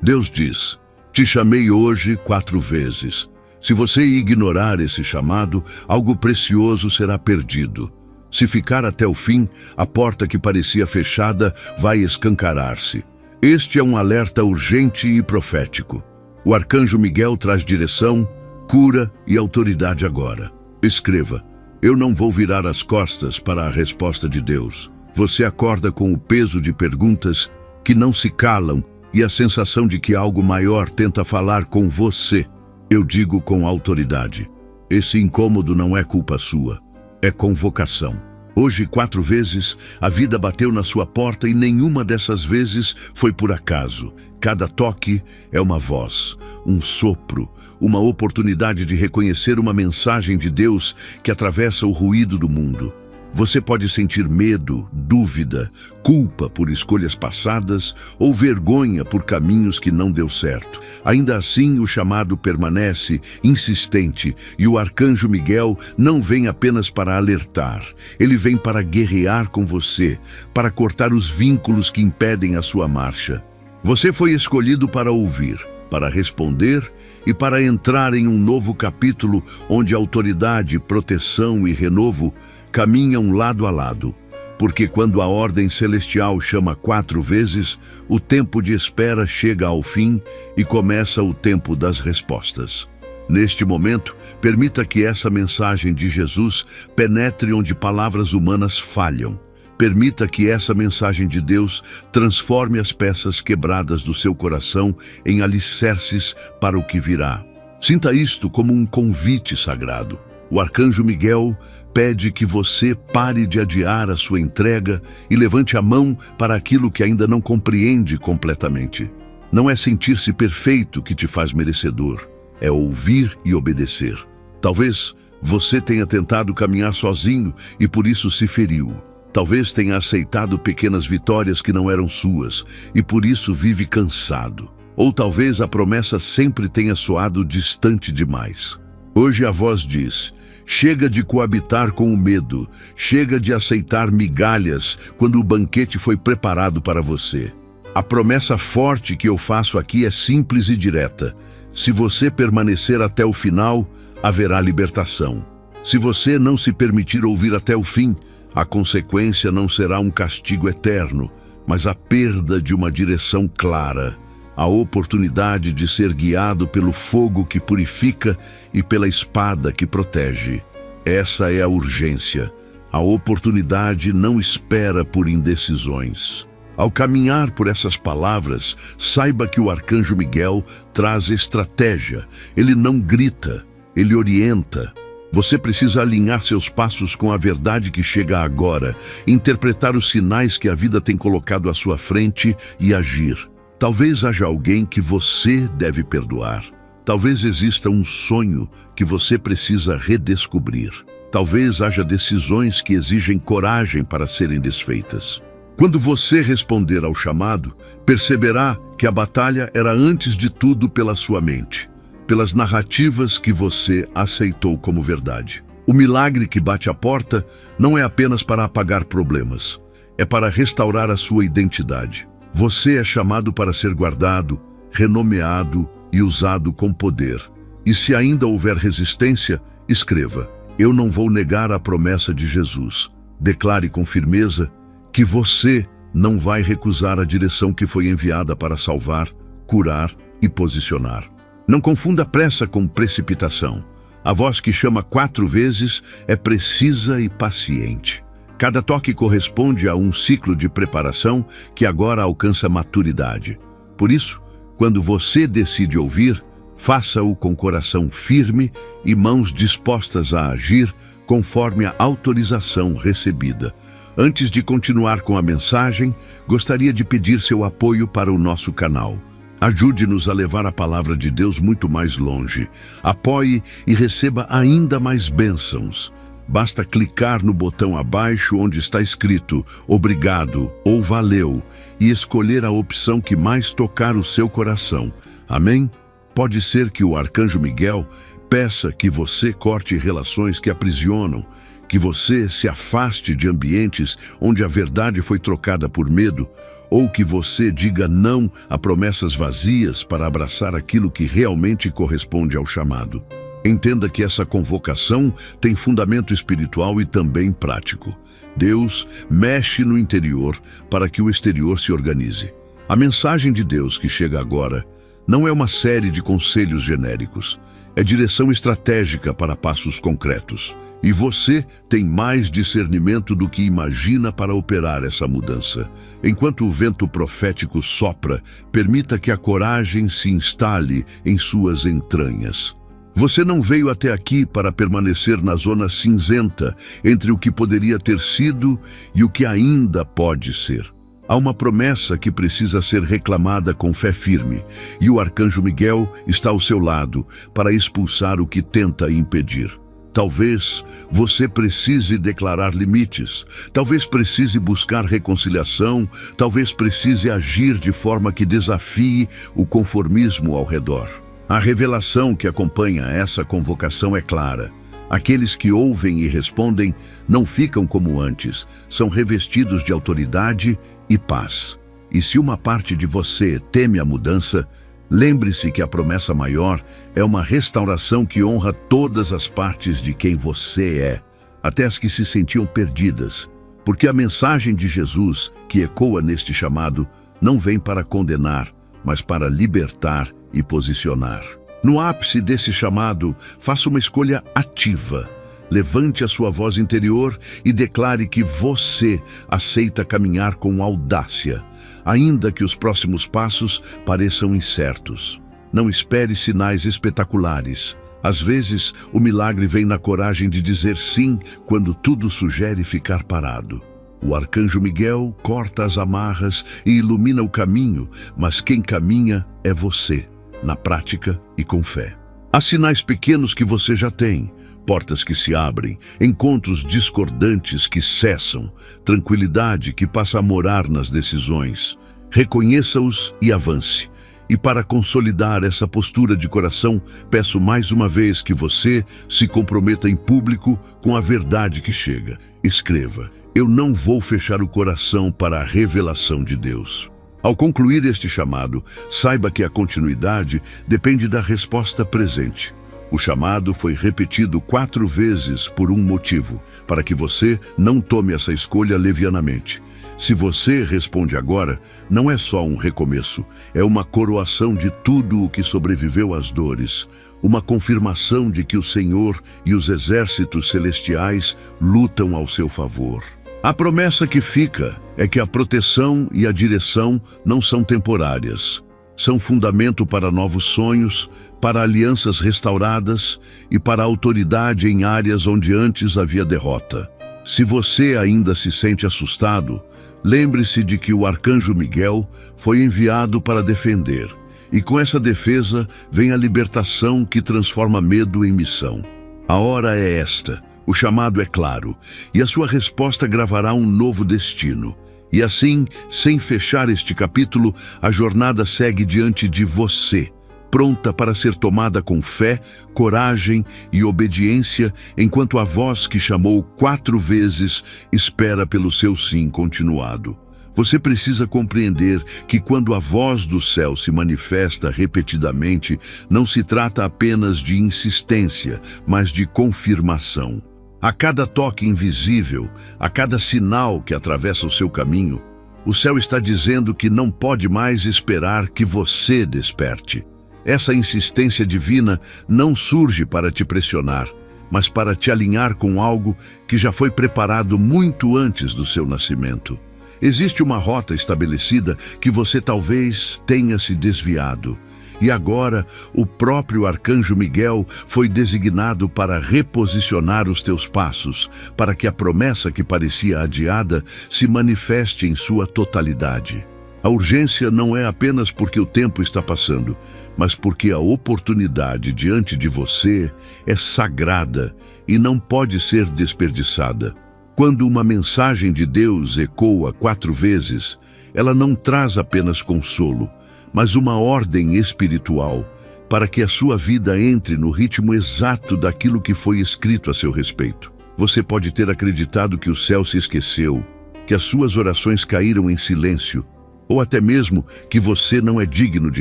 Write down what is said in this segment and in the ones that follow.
Deus diz: te chamei hoje 4 vezes. Se você ignorar esse chamado, algo precioso será perdido. Se ficar até o fim, a porta que parecia fechada vai escancarar-se. Este é um alerta urgente e profético. O arcanjo Miguel traz direção, cura e autoridade agora. Escreva: eu não vou virar as costas para a resposta de Deus. Você acorda com o peso de perguntas que não se calam e a sensação de que algo maior tenta falar com você. Eu digo com autoridade: esse incômodo não é culpa sua, é convocação. Hoje, 4 vezes, a vida bateu na sua porta e nenhuma dessas vezes foi por acaso. Cada toque é uma voz, um sopro, uma oportunidade de reconhecer uma mensagem de Deus que atravessa o ruído do mundo. Você pode sentir medo, dúvida, culpa por escolhas passadas ou vergonha por caminhos que não deu certo. Ainda assim, o chamado permanece insistente e o arcanjo Miguel não vem apenas para alertar. Ele vem para guerrear com você, para cortar os vínculos que impedem a sua marcha. Você foi escolhido para ouvir, para responder e para entrar em um novo capítulo onde autoridade, proteção e renovo caminham lado a lado, porque quando a ordem celestial chama 4 vezes, o tempo de espera chega ao fim e começa o tempo das respostas. Neste momento, permita que essa mensagem de Jesus penetre onde palavras humanas falham. Permita que essa mensagem de Deus transforme as peças quebradas do seu coração em alicerces para o que virá. Sinta isto como um convite sagrado. O arcanjo Miguel pede que você pare de adiar a sua entrega e levante a mão para aquilo que ainda não compreende completamente. Não é sentir-se perfeito que te faz merecedor, é ouvir e obedecer. Talvez você tenha tentado caminhar sozinho e por isso se feriu. Talvez tenha aceitado pequenas vitórias que não eram suas e por isso vive cansado. Ou talvez a promessa sempre tenha soado distante demais. Hoje a voz diz: chega de coabitar com o medo, chega de aceitar migalhas quando o banquete foi preparado para você. A promessa forte que eu faço aqui é simples e direta. Se você permanecer até o final, haverá libertação. Se você não se permitir ouvir até o fim, a consequência não será um castigo eterno, mas a perda de uma direção clara. A oportunidade de ser guiado pelo fogo que purifica e pela espada que protege. Essa é a urgência. A oportunidade não espera por indecisões. Ao caminhar por essas palavras, saiba que o arcanjo Miguel traz estratégia. Ele não grita, ele orienta. Você precisa alinhar seus passos com a verdade que chega agora, interpretar os sinais que a vida tem colocado à sua frente e agir. Talvez haja alguém que você deve perdoar. Talvez exista um sonho que você precisa redescobrir. Talvez haja decisões que exigem coragem para serem desfeitas. Quando você responder ao chamado, perceberá que a batalha era antes de tudo pela sua mente, pelas narrativas que você aceitou como verdade. O milagre que bate à porta não é apenas para apagar problemas, é para restaurar a sua identidade. Você é chamado para ser guardado, renomeado e usado com poder. E se ainda houver resistência, escreva: eu não vou negar a promessa de Jesus. Declare com firmeza que você não vai recusar a direção que foi enviada para salvar, curar e posicionar. Não confunda pressa com precipitação. A voz que chama 4 vezes é precisa e paciente. Cada toque corresponde a um ciclo de preparação que agora alcança maturidade. Por isso, quando você decide ouvir, faça-o com coração firme e mãos dispostas a agir conforme a autorização recebida. Antes de continuar com a mensagem, gostaria de pedir seu apoio para o nosso canal. Ajude-nos a levar a palavra de Deus muito mais longe. Apoie e receba ainda mais bênçãos. Basta clicar no botão abaixo onde está escrito "Obrigado" ou "Valeu" e escolher a opção que mais tocar o seu coração. Amém? Pode ser que o arcanjo Miguel peça que você corte relações que aprisionam, Que você se afaste de ambientes onde a verdade foi trocada por medo, ou que você diga não a promessas vazias para abraçar aquilo que realmente corresponde ao chamado. Entenda que essa convocação tem fundamento espiritual e também prático. Deus mexe no interior para que o exterior se organize. A mensagem de Deus que chega agora não é uma série de conselhos genéricos. É direção estratégica para passos concretos. E você tem mais discernimento do que imagina para operar essa mudança. Enquanto o vento profético sopra, permita que a coragem se instale em suas entranhas. Você não veio até aqui para permanecer na zona cinzenta entre o que poderia ter sido e o que ainda pode ser. Há uma promessa que precisa ser reclamada com fé firme, e o arcanjo Miguel está ao seu lado para expulsar o que tenta impedir. Talvez você precise declarar limites, talvez precise buscar reconciliação, talvez precise agir de forma que desafie o conformismo ao redor. A revelação que acompanha essa convocação é clara. Aqueles que ouvem e respondem não ficam como antes, são revestidos de autoridade e paz. E se uma parte de você teme a mudança, lembre-se que a promessa maior é uma restauração que honra todas as partes de quem você é, até as que se sentiam perdidas, porque a mensagem de Jesus, que ecoa neste chamado, não vem para condenar, mas para libertar e posicionar. No ápice desse chamado, faça uma escolha ativa. Levante a sua voz interior e declare que você aceita caminhar com audácia, ainda que os próximos passos pareçam incertos. Não espere sinais espetaculares. Às vezes, o milagre vem na coragem de dizer sim quando tudo sugere ficar parado. O arcanjo Miguel corta as amarras e ilumina o caminho, mas quem caminha é você, na prática e com fé. Há sinais pequenos que você já tem, portas que se abrem, encontros discordantes que cessam, tranquilidade que passa a morar nas decisões. Reconheça-os e avance. E para consolidar essa postura de coração, peço mais uma vez que você se comprometa em público com a verdade que chega. Escreva: eu não vou fechar o coração para a revelação de Deus. Ao concluir este chamado, saiba que a continuidade depende da resposta presente. O chamado foi repetido 4 vezes por um motivo, para que você não tome essa escolha levianamente. Se você responde agora, não é só um recomeço, é uma coroação de tudo o que sobreviveu às dores, uma confirmação de que o Senhor e os exércitos celestiais lutam ao seu favor. A promessa que fica é que a proteção e a direção não são temporárias. São fundamento para novos sonhos, para alianças restauradas e para a autoridade em áreas onde antes havia derrota. Se você ainda se sente assustado, lembre-se de que o arcanjo Miguel foi enviado para defender. E com essa defesa vem a libertação que transforma medo em missão. A hora é esta. O chamado é claro, e a sua resposta gravará um novo destino. E assim, sem fechar este capítulo, a jornada segue diante de você, pronta para ser tomada com fé, coragem e obediência, enquanto a voz que chamou 4 vezes espera pelo seu sim continuado. Você precisa compreender que quando a voz do céu se manifesta repetidamente, não se trata apenas de insistência, mas de confirmação. A cada toque invisível, a cada sinal que atravessa o seu caminho, o céu está dizendo que não pode mais esperar que você desperte. Essa insistência divina não surge para te pressionar, mas para te alinhar com algo que já foi preparado muito antes do seu nascimento. Existe uma rota estabelecida que você talvez tenha se desviado. E agora, o próprio arcanjo Miguel foi designado para reposicionar os teus passos, para que a promessa que parecia adiada se manifeste em sua totalidade. A urgência não é apenas porque o tempo está passando, mas porque a oportunidade diante de você é sagrada e não pode ser desperdiçada. Quando uma mensagem de Deus ecoa 4 vezes, ela não traz apenas consolo, mas uma ordem espiritual para que a sua vida entre no ritmo exato daquilo que foi escrito a seu respeito. Você pode ter acreditado que o céu se esqueceu, que as suas orações caíram em silêncio, ou até mesmo que você não é digno de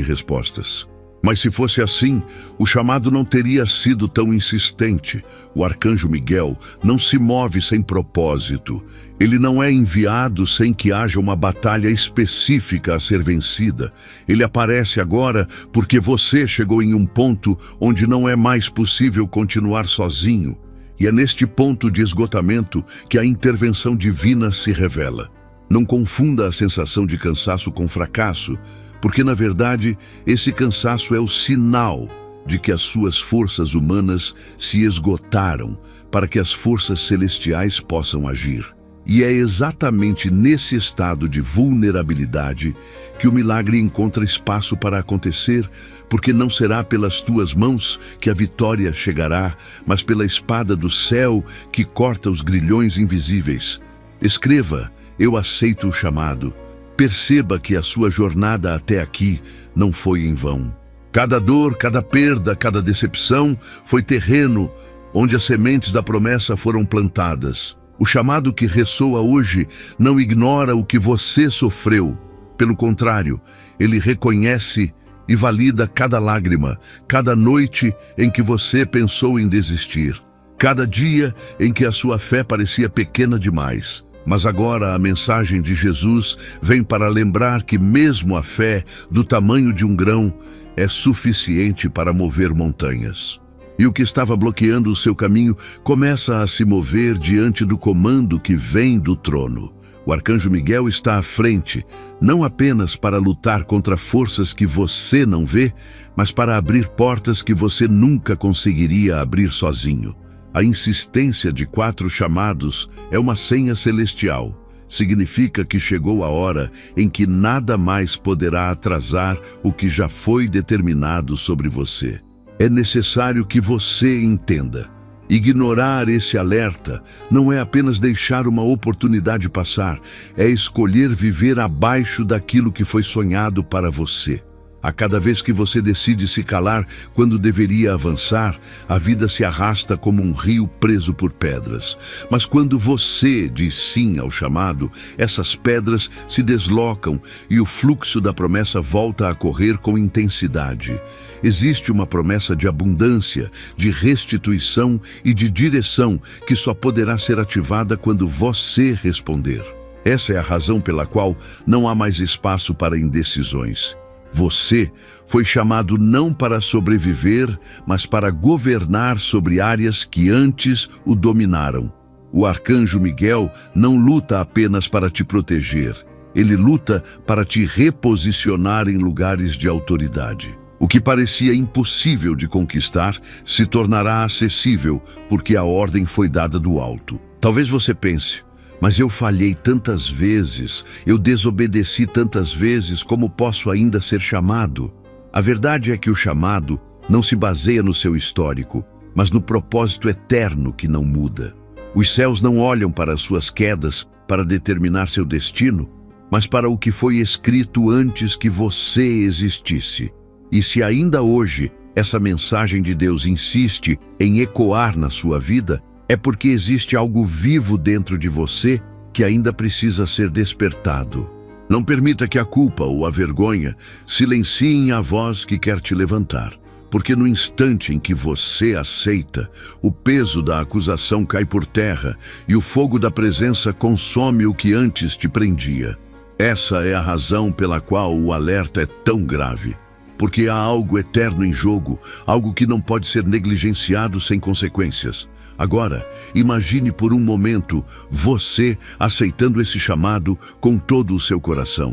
respostas. Mas se fosse assim, o chamado não teria sido tão insistente. O arcanjo Miguel não se move sem propósito. Ele não é enviado sem que haja uma batalha específica a ser vencida. Ele aparece agora porque você chegou em um ponto onde não é mais possível continuar sozinho. E é neste ponto de esgotamento que a intervenção divina se revela. Não confunda a sensação de cansaço com fracasso, porque, na verdade, esse cansaço é o sinal de que as suas forças humanas se esgotaram para que as forças celestiais possam agir. E é exatamente nesse estado de vulnerabilidade que o milagre encontra espaço para acontecer, porque não será pelas tuas mãos que a vitória chegará, mas pela espada do céu que corta os grilhões invisíveis. Escreva: eu aceito o chamado. Perceba que a sua jornada até aqui não foi em vão. Cada dor, cada perda, cada decepção foi terreno onde as sementes da promessa foram plantadas. O chamado que ressoa hoje não ignora o que você sofreu. Pelo contrário, ele reconhece e valida cada lágrima, cada noite em que você pensou em desistir, cada dia em que a sua fé parecia pequena demais. Mas agora a mensagem de Jesus vem para lembrar que mesmo a fé do tamanho de um grão é suficiente para mover montanhas. E o que estava bloqueando o seu caminho começa a se mover diante do comando que vem do trono. O arcanjo Miguel está à frente, não apenas para lutar contra forças que você não vê, mas para abrir portas que você nunca conseguiria abrir sozinho. A insistência de 4 chamados é uma senha celestial. Significa que chegou a hora em que nada mais poderá atrasar o que já foi determinado sobre você. É necessário que você entenda. Ignorar esse alerta não é apenas deixar uma oportunidade passar, é escolher viver abaixo daquilo que foi sonhado para você. A cada vez que você decide se calar quando deveria avançar, a vida se arrasta como um rio preso por pedras. Mas quando você diz sim ao chamado, essas pedras se deslocam e o fluxo da promessa volta a correr com intensidade. Existe uma promessa de abundância, de restituição e de direção que só poderá ser ativada quando você responder. Essa é a razão pela qual não há mais espaço para indecisões. Você foi chamado não para sobreviver, mas para governar sobre áreas que antes o dominaram. O arcanjo Miguel não luta apenas para te proteger. Ele luta para te reposicionar em lugares de autoridade. O que parecia impossível de conquistar se tornará acessível porque a ordem foi dada do alto. Talvez você pense: mas eu falhei tantas vezes, eu desobedeci tantas vezes, como posso ainda ser chamado? A verdade é que o chamado não se baseia no seu histórico, mas no propósito eterno que não muda. Os céus não olham para as suas quedas para determinar seu destino, mas para o que foi escrito antes que você existisse. E se ainda hoje essa mensagem de Deus insiste em ecoar na sua vida, é porque existe algo vivo dentro de você que ainda precisa ser despertado. Não permita que a culpa ou a vergonha silenciem a voz que quer te levantar, porque no instante em que você aceita, o peso da acusação cai por terra e o fogo da presença consome o que antes te prendia. Essa é a razão pela qual o alerta é tão grave. Porque há algo eterno em jogo, algo que não pode ser negligenciado sem consequências. Agora, imagine por um momento você aceitando esse chamado com todo o seu coração.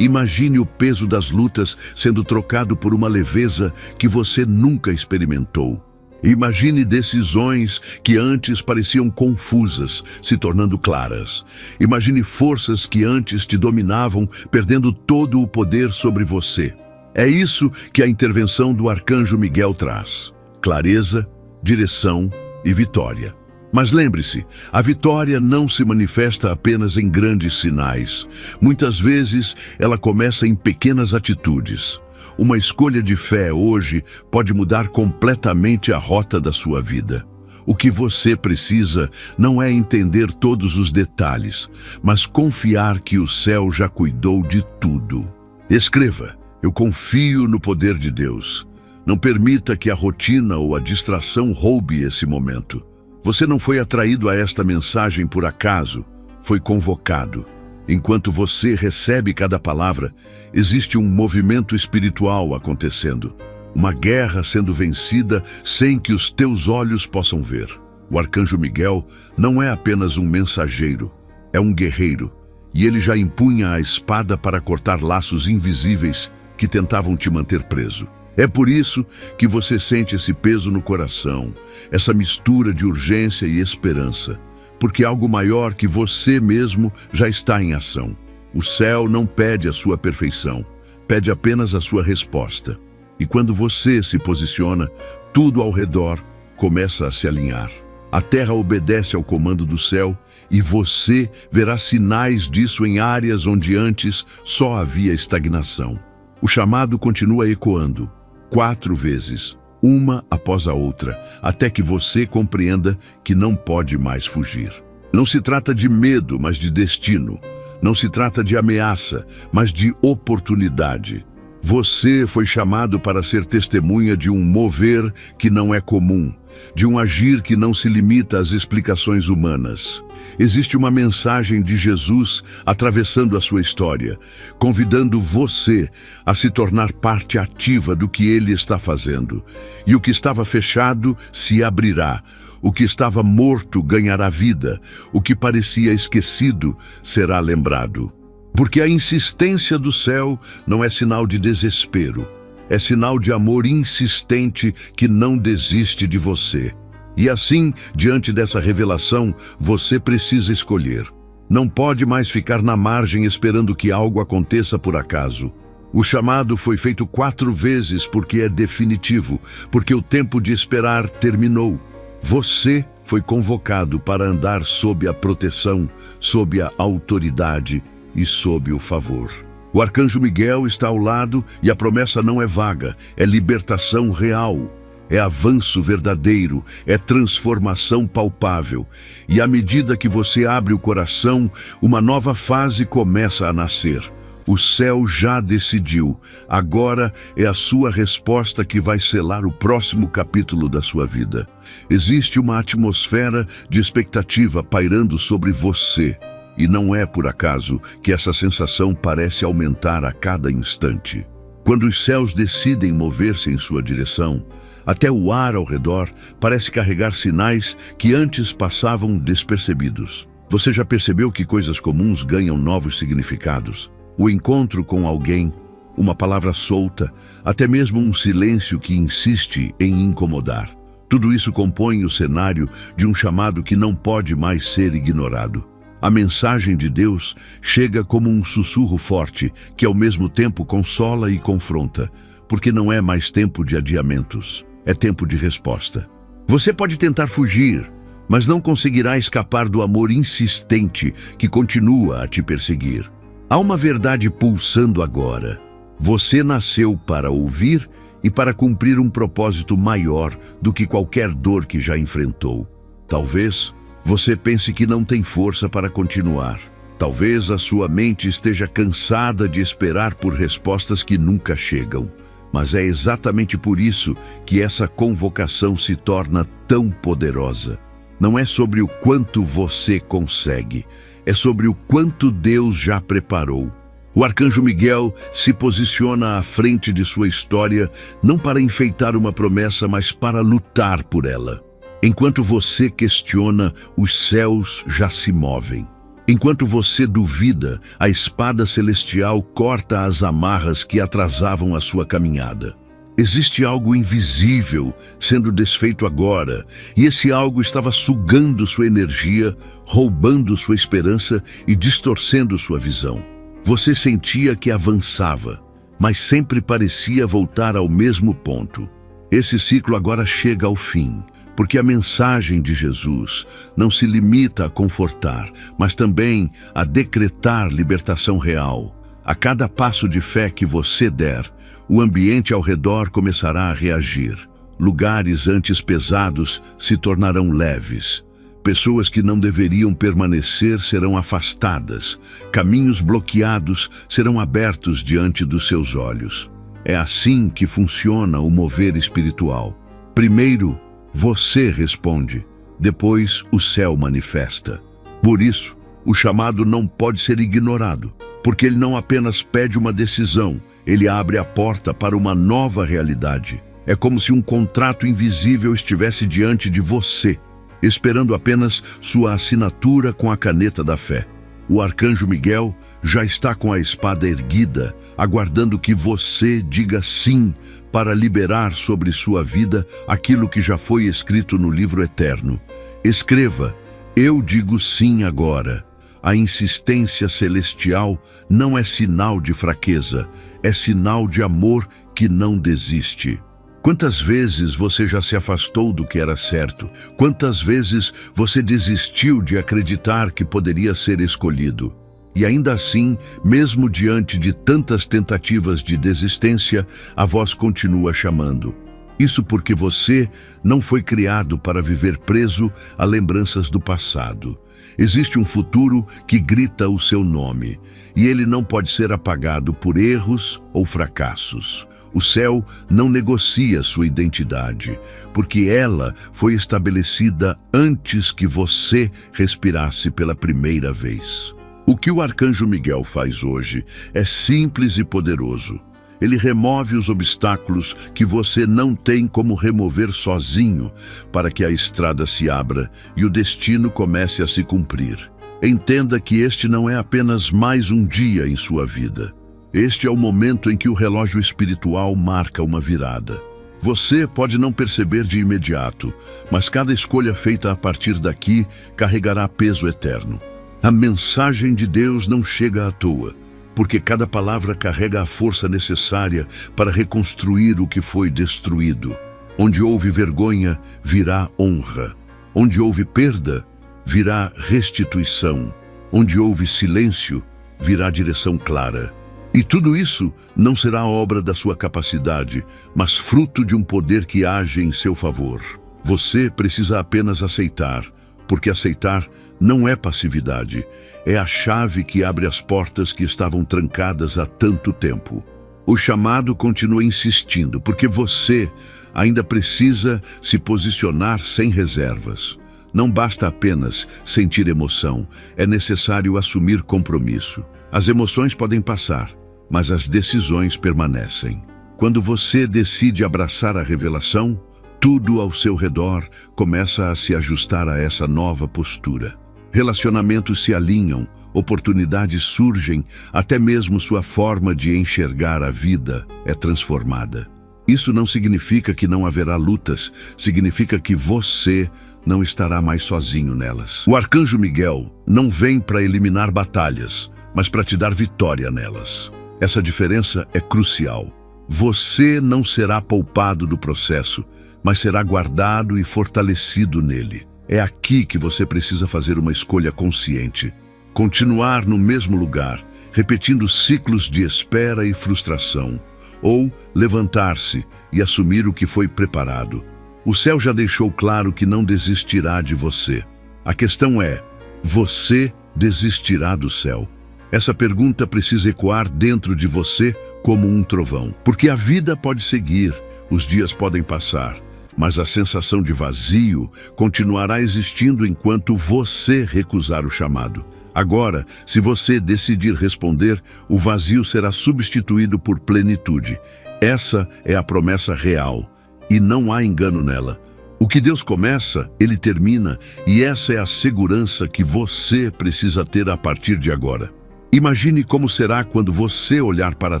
Imagine o peso das lutas sendo trocado por uma leveza que você nunca experimentou. Imagine decisões que antes pareciam confusas, se tornando claras. Imagine forças que antes te dominavam, perdendo todo o poder sobre você. É isso que a intervenção do arcanjo Miguel traz: clareza, direção e vitória. Mas lembre-se, a vitória não se manifesta apenas em grandes sinais. Muitas vezes ela começa em pequenas atitudes. Uma escolha de fé hoje pode mudar completamente a rota da sua vida. O que você precisa não é entender todos os detalhes, mas confiar que o céu já cuidou de tudo. Escreva: eu confio no poder de Deus. Não permita que a rotina ou a distração roube esse momento. Você não foi atraído a esta mensagem por acaso, foi convocado. Enquanto você recebe cada palavra, existe um movimento espiritual acontecendo. Uma guerra sendo vencida sem que os teus olhos possam ver. O arcanjo Miguel não é apenas um mensageiro, é um guerreiro. E ele já empunha a espada para cortar laços invisíveis que tentavam te manter preso. É por isso que você sente esse peso no coração, essa mistura de urgência e esperança. Porque algo maior que você mesmo já está em ação. O céu não pede a sua perfeição, pede apenas a sua resposta. E quando você se posiciona, tudo ao redor começa a se alinhar. A terra obedece ao comando do céu e você verá sinais disso em áreas onde antes só havia estagnação. O chamado continua ecoando, 4 vezes, uma após a outra, até que você compreenda que não pode mais fugir. Não se trata de medo, mas de destino. Não se trata de ameaça, mas de oportunidade. Você foi chamado para ser testemunha de um mover que não é comum, de um agir que não se limita às explicações humanas. Existe uma mensagem de Jesus atravessando a sua história, convidando você a se tornar parte ativa do que ele está fazendo. E o que estava fechado se abrirá, o que estava morto ganhará vida, o que parecia esquecido será lembrado. Porque a insistência do céu não é sinal de desespero, é sinal de amor insistente que não desiste de você. E assim, diante dessa revelação, você precisa escolher. Não pode mais ficar na margem esperando que algo aconteça por acaso. O chamado foi feito 4 vezes porque é definitivo, porque o tempo de esperar terminou. Você foi convocado para andar sob a proteção, sob a autoridade e sob o favor. O arcanjo Miguel está ao lado e a promessa não é vaga, é libertação real, é avanço verdadeiro, é transformação palpável. E à medida que você abre o coração, uma nova fase começa a nascer. O céu já decidiu, agora é a sua resposta que vai selar o próximo capítulo da sua vida. Existe uma atmosfera de expectativa pairando sobre você. E não é por acaso que essa sensação parece aumentar a cada instante. Quando os céus decidem mover-se em sua direção, até o ar ao redor parece carregar sinais que antes passavam despercebidos. Você já percebeu que coisas comuns ganham novos significados? O encontro com alguém, uma palavra solta, até mesmo um silêncio que insiste em incomodar. Tudo isso compõe o cenário de um chamado que não pode mais ser ignorado. A mensagem de Deus chega como um sussurro forte que ao mesmo tempo consola e confronta, porque não é mais tempo de adiamentos, é tempo de resposta. Você pode tentar fugir, mas não conseguirá escapar do amor insistente que continua a te perseguir. Há uma verdade pulsando agora. Você nasceu para ouvir e para cumprir um propósito maior do que qualquer dor que já enfrentou. Talvez você pense que não tem força para continuar. Talvez a sua mente esteja cansada de esperar por respostas que nunca chegam. Mas é exatamente por isso que essa convocação se torna tão poderosa. Não é sobre o quanto você consegue, é sobre o quanto Deus já preparou. O arcanjo Miguel se posiciona à frente de sua história, não para enfeitar uma promessa, mas para lutar por ela. Enquanto você questiona, os céus já se movem. Enquanto você duvida, a espada celestial corta as amarras que atrasavam a sua caminhada. Existe algo invisível sendo desfeito agora, e esse algo estava sugando sua energia, roubando sua esperança e distorcendo sua visão. Você sentia que avançava, mas sempre parecia voltar ao mesmo ponto. Esse ciclo agora chega ao fim. Porque a mensagem de Jesus não se limita a confortar, mas também a decretar libertação real. A cada passo de fé que você der, o ambiente ao redor começará a reagir. Lugares antes pesados se tornarão leves. Pessoas que não deveriam permanecer serão afastadas. Caminhos bloqueados serão abertos diante dos seus olhos. É assim que funciona o mover espiritual. Primeiro, você responde. Depois, o céu manifesta. Por isso, o chamado não pode ser ignorado, porque ele não apenas pede uma decisão, ele abre a porta para uma nova realidade. É como se um contrato invisível estivesse diante de você, esperando apenas sua assinatura com a caneta da fé. O arcanjo Miguel já está com a espada erguida, aguardando que você diga sim para liberar sobre sua vida aquilo que já foi escrito no livro eterno. Escreva: eu digo sim agora. A insistência celestial não é sinal de fraqueza, é sinal de amor que não desiste. Quantas vezes você já se afastou do que era certo? Quantas vezes você desistiu de acreditar que poderia ser escolhido? E ainda assim, mesmo diante de tantas tentativas de desistência, a voz continua chamando. Isso porque você não foi criado para viver preso a lembranças do passado. Existe um futuro que grita o seu nome, e ele não pode ser apagado por erros ou fracassos. O céu não negocia sua identidade, porque ela foi estabelecida antes que você respirasse pela primeira vez. O que o arcanjo Miguel faz hoje é simples e poderoso. Ele remove os obstáculos que você não tem como remover sozinho, para que a estrada se abra e o destino comece a se cumprir. Entenda que este não é apenas mais um dia em sua vida. Este é o momento em que o relógio espiritual marca uma virada. Você pode não perceber de imediato, mas cada escolha feita a partir daqui carregará peso eterno. A mensagem de Deus não chega à toa, porque cada palavra carrega a força necessária para reconstruir o que foi destruído. Onde houve vergonha, virá honra. Onde houve perda, virá restituição. Onde houve silêncio, virá direção clara. E tudo isso não será obra da sua capacidade, mas fruto de um poder que age em seu favor. Você precisa apenas aceitar, porque aceitar não é passividade, é a chave que abre as portas que estavam trancadas há tanto tempo. O chamado continua insistindo, porque você ainda precisa se posicionar sem reservas. Não basta apenas sentir emoção, é necessário assumir compromisso. As emoções podem passar, mas as decisões permanecem. Quando você decide abraçar a revelação, tudo ao seu redor começa a se ajustar a essa nova postura. Relacionamentos se alinham, oportunidades surgem, até mesmo sua forma de enxergar a vida é transformada. Isso não significa que não haverá lutas, significa que você não estará mais sozinho nelas. O arcanjo Miguel não vem para eliminar batalhas, mas para te dar vitória nelas. Essa diferença é crucial. Você não será poupado do processo, mas será guardado e fortalecido nele. É aqui que você precisa fazer uma escolha consciente. Continuar no mesmo lugar, repetindo ciclos de espera e frustração, ou levantar-se e assumir o que foi preparado. O céu já deixou claro que não desistirá de você. A questão é: você desistirá do céu? Essa pergunta precisa ecoar dentro de você como um trovão. Porque a vida pode seguir, os dias podem passar, mas a sensação de vazio continuará existindo enquanto você recusar o chamado. Agora, se você decidir responder, o vazio será substituído por plenitude. Essa é a promessa real, e não há engano nela. O que Deus começa, Ele termina, e essa é a segurança que você precisa ter a partir de agora. Imagine como será quando você olhar para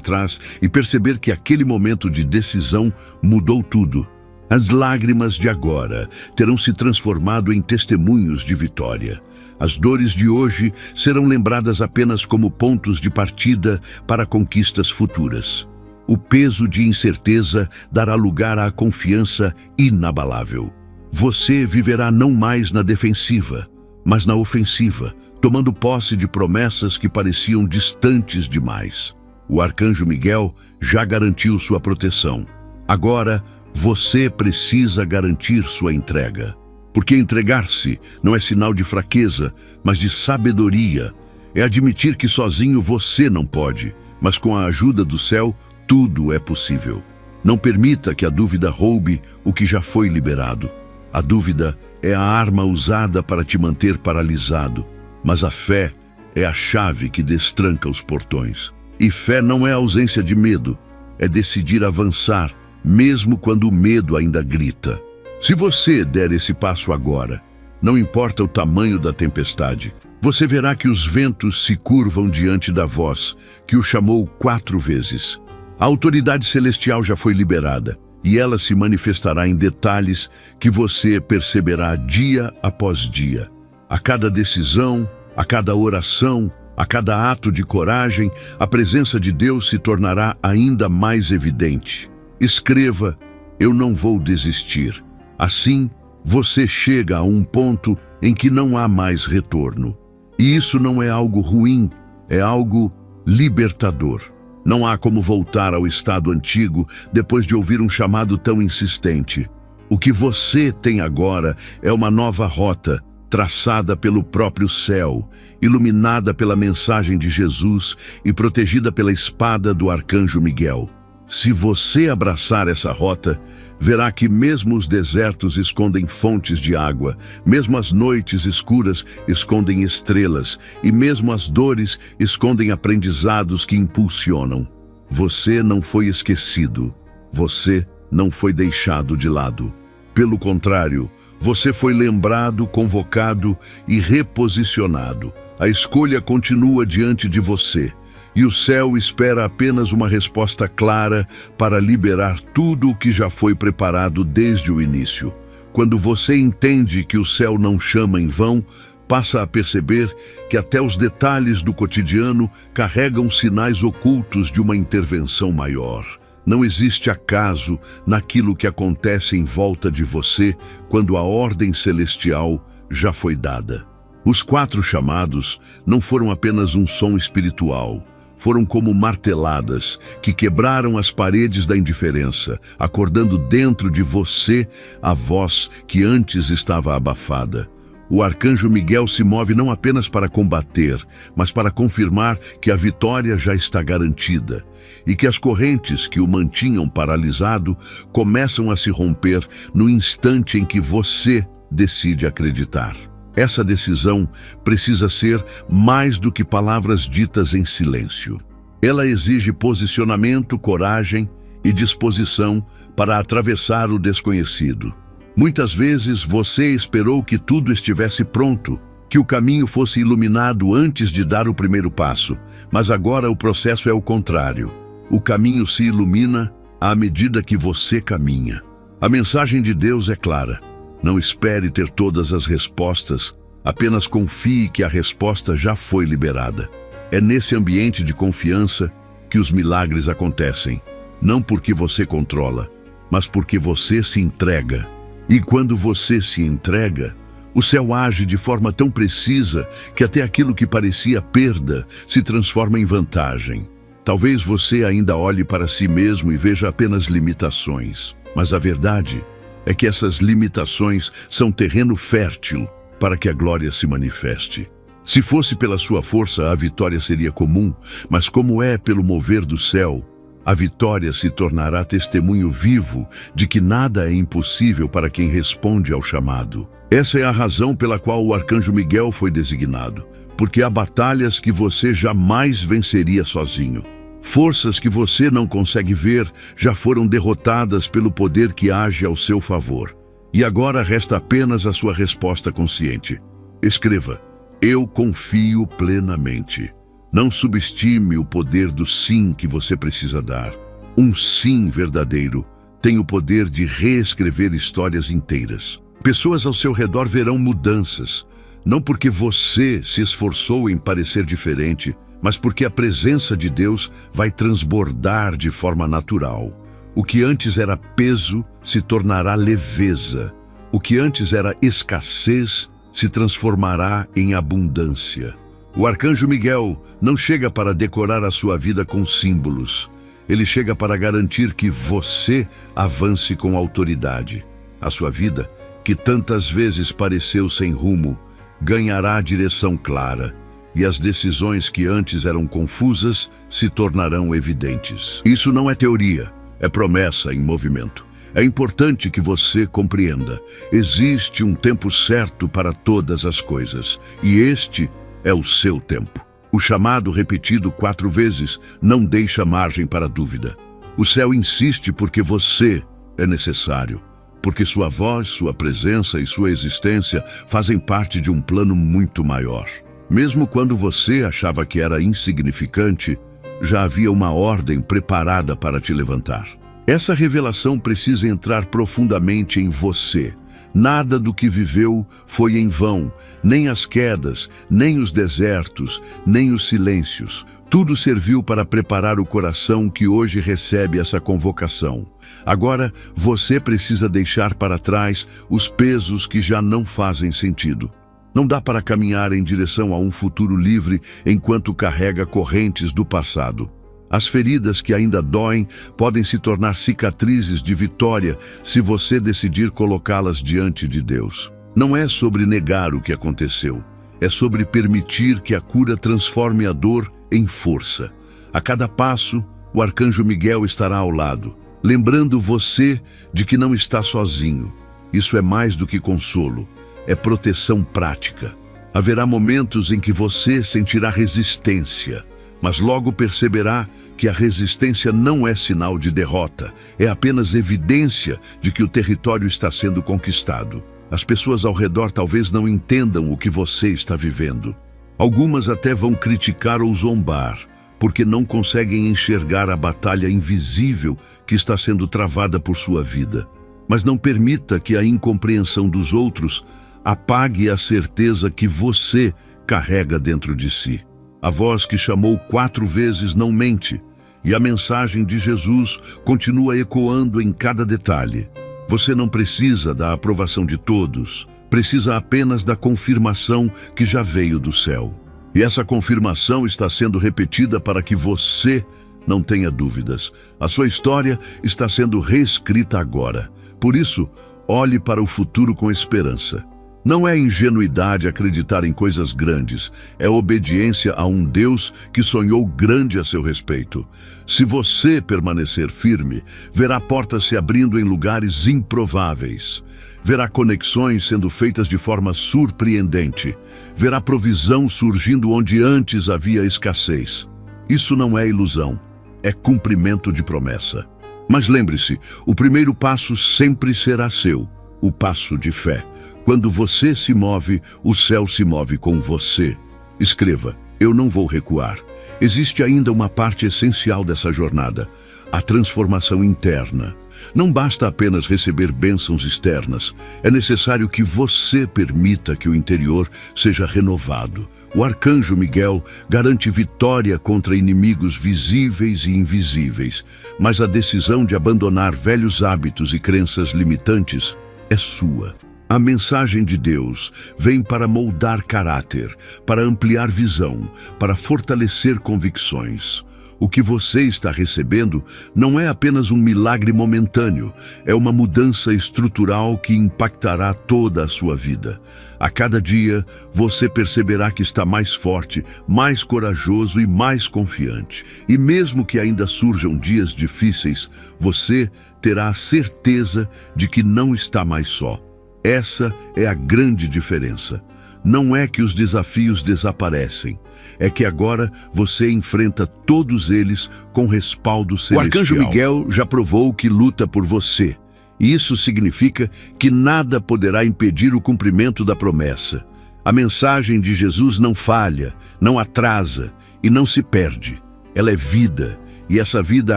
trás e perceber que aquele momento de decisão mudou tudo. As lágrimas de agora terão se transformado em testemunhos de vitória. As dores de hoje serão lembradas apenas como pontos de partida para conquistas futuras. O peso de incerteza dará lugar à confiança inabalável. Você viverá não mais na defensiva, mas na ofensiva, tomando posse de promessas que pareciam distantes demais. O arcanjo Miguel já garantiu sua proteção. Agora, Você precisa garantir sua entrega. Porque entregar-se não é sinal de fraqueza, mas de sabedoria. É admitir que sozinho você não pode, mas com a ajuda do céu, tudo é possível. Não permita que a dúvida roube o que já foi liberado. A dúvida é a arma usada para te manter paralisado, mas a fé é a chave que destranca os portões. E fé não é ausência de medo, é decidir avançar, mesmo quando o medo ainda grita. Se você der esse passo agora, não importa o tamanho da tempestade, você verá que os ventos se curvam diante da voz, que o chamou 4 vezes. A autoridade celestial já foi liberada, e ela se manifestará em detalhes que você perceberá dia após dia. A cada decisão, a cada oração, a cada ato de coragem, a presença de Deus se tornará ainda mais evidente. Escreva: eu não vou desistir. Assim, você chega a um ponto em que não há mais retorno. E isso não é algo ruim, é algo libertador. Não há como voltar ao estado antigo depois de ouvir um chamado tão insistente. O que você tem agora é uma nova rota, traçada pelo próprio céu, iluminada pela mensagem de Jesus e protegida pela espada do arcanjo Miguel. Se você abraçar essa rota, verá que mesmo os desertos escondem fontes de água, mesmo as noites escuras escondem estrelas, e mesmo as dores escondem aprendizados que impulsionam. Você não foi esquecido, você não foi deixado de lado. Pelo contrário, você foi lembrado, convocado e reposicionado. A escolha continua diante de você. E o céu espera apenas uma resposta clara para liberar tudo o que já foi preparado desde o início. Quando você entende que o céu não chama em vão, passa a perceber que até os detalhes do cotidiano carregam sinais ocultos de uma intervenção maior. Não existe acaso naquilo que acontece em volta de você quando a ordem celestial já foi dada. Os 4 chamados não foram apenas um som espiritual. Foram como marteladas que quebraram as paredes da indiferença, acordando dentro de você a voz que antes estava abafada. O arcanjo Miguel se move não apenas para combater, mas para confirmar que a vitória já está garantida e que as correntes que o mantinham paralisado começam a se romper no instante em que você decide acreditar. Essa decisão precisa ser mais do que palavras ditas em silêncio. Ela exige posicionamento, coragem e disposição para atravessar o desconhecido. Muitas vezes você esperou que tudo estivesse pronto, que o caminho fosse iluminado antes de dar o primeiro passo, mas agora o processo é o contrário. O caminho se ilumina à medida que você caminha. A mensagem de Deus é clara. Não espere ter todas as respostas, apenas confie que a resposta já foi liberada. É nesse ambiente de confiança que os milagres acontecem, não porque você controla, mas porque você se entrega. E quando você se entrega, o céu age de forma tão precisa que até aquilo que parecia perda se transforma em vantagem. Talvez você ainda olhe para si mesmo e veja apenas limitações, mas a verdade é que essas limitações são terreno fértil para que a glória se manifeste. Se fosse pela sua força, a vitória seria comum, mas como é pelo mover do céu, a vitória se tornará testemunho vivo de que nada é impossível para quem responde ao chamado. Essa é a razão pela qual o arcanjo Miguel foi designado, porque há batalhas que você jamais venceria sozinho. Forças que você não consegue ver já foram derrotadas pelo poder que age ao seu favor. E agora resta apenas a sua resposta consciente. Escreva: eu confio plenamente. Não subestime o poder do sim que você precisa dar. Um sim verdadeiro tem o poder de reescrever histórias inteiras. Pessoas ao seu redor verão mudanças, não porque você se esforçou em parecer diferente, mas porque a presença de Deus vai transbordar de forma natural. O que antes era peso se tornará leveza. O que antes era escassez se transformará em abundância. O arcanjo Miguel não chega para decorar a sua vida com símbolos. Ele chega para garantir que você avance com autoridade. A sua vida, que tantas vezes pareceu sem rumo, ganhará direção clara, e as decisões que antes eram confusas se tornarão evidentes. Isso não é teoria, é promessa em movimento. É importante que você compreenda. Existe um tempo certo para todas as coisas, e este é o seu tempo. O chamado repetido 4 vezes não deixa margem para dúvida. O céu insiste porque você é necessário, porque sua voz, sua presença e sua existência fazem parte de um plano muito maior. Mesmo quando você achava que era insignificante, já havia uma ordem preparada para te levantar. Essa revelação precisa entrar profundamente em você. Nada do que viveu foi em vão, nem as quedas, nem os desertos, nem os silêncios. Tudo serviu para preparar o coração que hoje recebe essa convocação. Agora, você precisa deixar para trás os pesos que já não fazem sentido. Não dá para caminhar em direção a um futuro livre enquanto carrega correntes do passado. As feridas que ainda doem podem se tornar cicatrizes de vitória se você decidir colocá-las diante de Deus. Não é sobre negar o que aconteceu, é sobre permitir que a cura transforme a dor em força. A cada passo, o arcanjo Miguel estará ao lado, lembrando você de que não está sozinho. Isso é mais do que consolo, é proteção prática. Haverá momentos em que você sentirá resistência, mas logo perceberá que a resistência não é sinal de derrota, é apenas evidência de que o território está sendo conquistado. As pessoas ao redor talvez não entendam o que você está vivendo. Algumas até vão criticar ou zombar, porque não conseguem enxergar a batalha invisível que está sendo travada por sua vida. Mas não permita que a incompreensão dos outros apague a certeza que você carrega dentro de si. A voz que chamou 4 vezes não mente, e a mensagem de Jesus continua ecoando em cada detalhe. Você não precisa da aprovação de todos, precisa apenas da confirmação que já veio do céu. E essa confirmação está sendo repetida para que você não tenha dúvidas. A sua história está sendo reescrita agora. Por isso, olhe para o futuro com esperança. Não é ingenuidade acreditar em coisas grandes, é obediência a um Deus que sonhou grande a seu respeito. Se você permanecer firme, verá portas se abrindo em lugares improváveis. Verá conexões sendo feitas de forma surpreendente. Verá provisão surgindo onde antes havia escassez. Isso não é ilusão, é cumprimento de promessa. Mas lembre-se, o primeiro passo sempre será seu, o passo de fé. Quando você se move, o céu se move com você. Escreva: eu não vou recuar. Existe ainda uma parte essencial dessa jornada, a transformação interna. Não basta apenas receber bênçãos externas, é necessário que você permita que o interior seja renovado. O arcanjo Miguel garante vitória contra inimigos visíveis e invisíveis, mas a decisão de abandonar velhos hábitos e crenças limitantes é sua. A mensagem de Deus vem para moldar caráter, para ampliar visão, para fortalecer convicções. O que você está recebendo não é apenas um milagre momentâneo, é uma mudança estrutural que impactará toda a sua vida. A cada dia, você perceberá que está mais forte, mais corajoso e mais confiante. E mesmo que ainda surjam dias difíceis, você terá a certeza de que não está mais só. Essa é a grande diferença. Não é que os desafios desaparecem, é que agora você enfrenta todos eles com respaldo celestial. O arcanjo Miguel já provou que luta por você. E isso significa que nada poderá impedir o cumprimento da promessa. A mensagem de Jesus não falha, não atrasa e não se perde. Ela é vida, e essa vida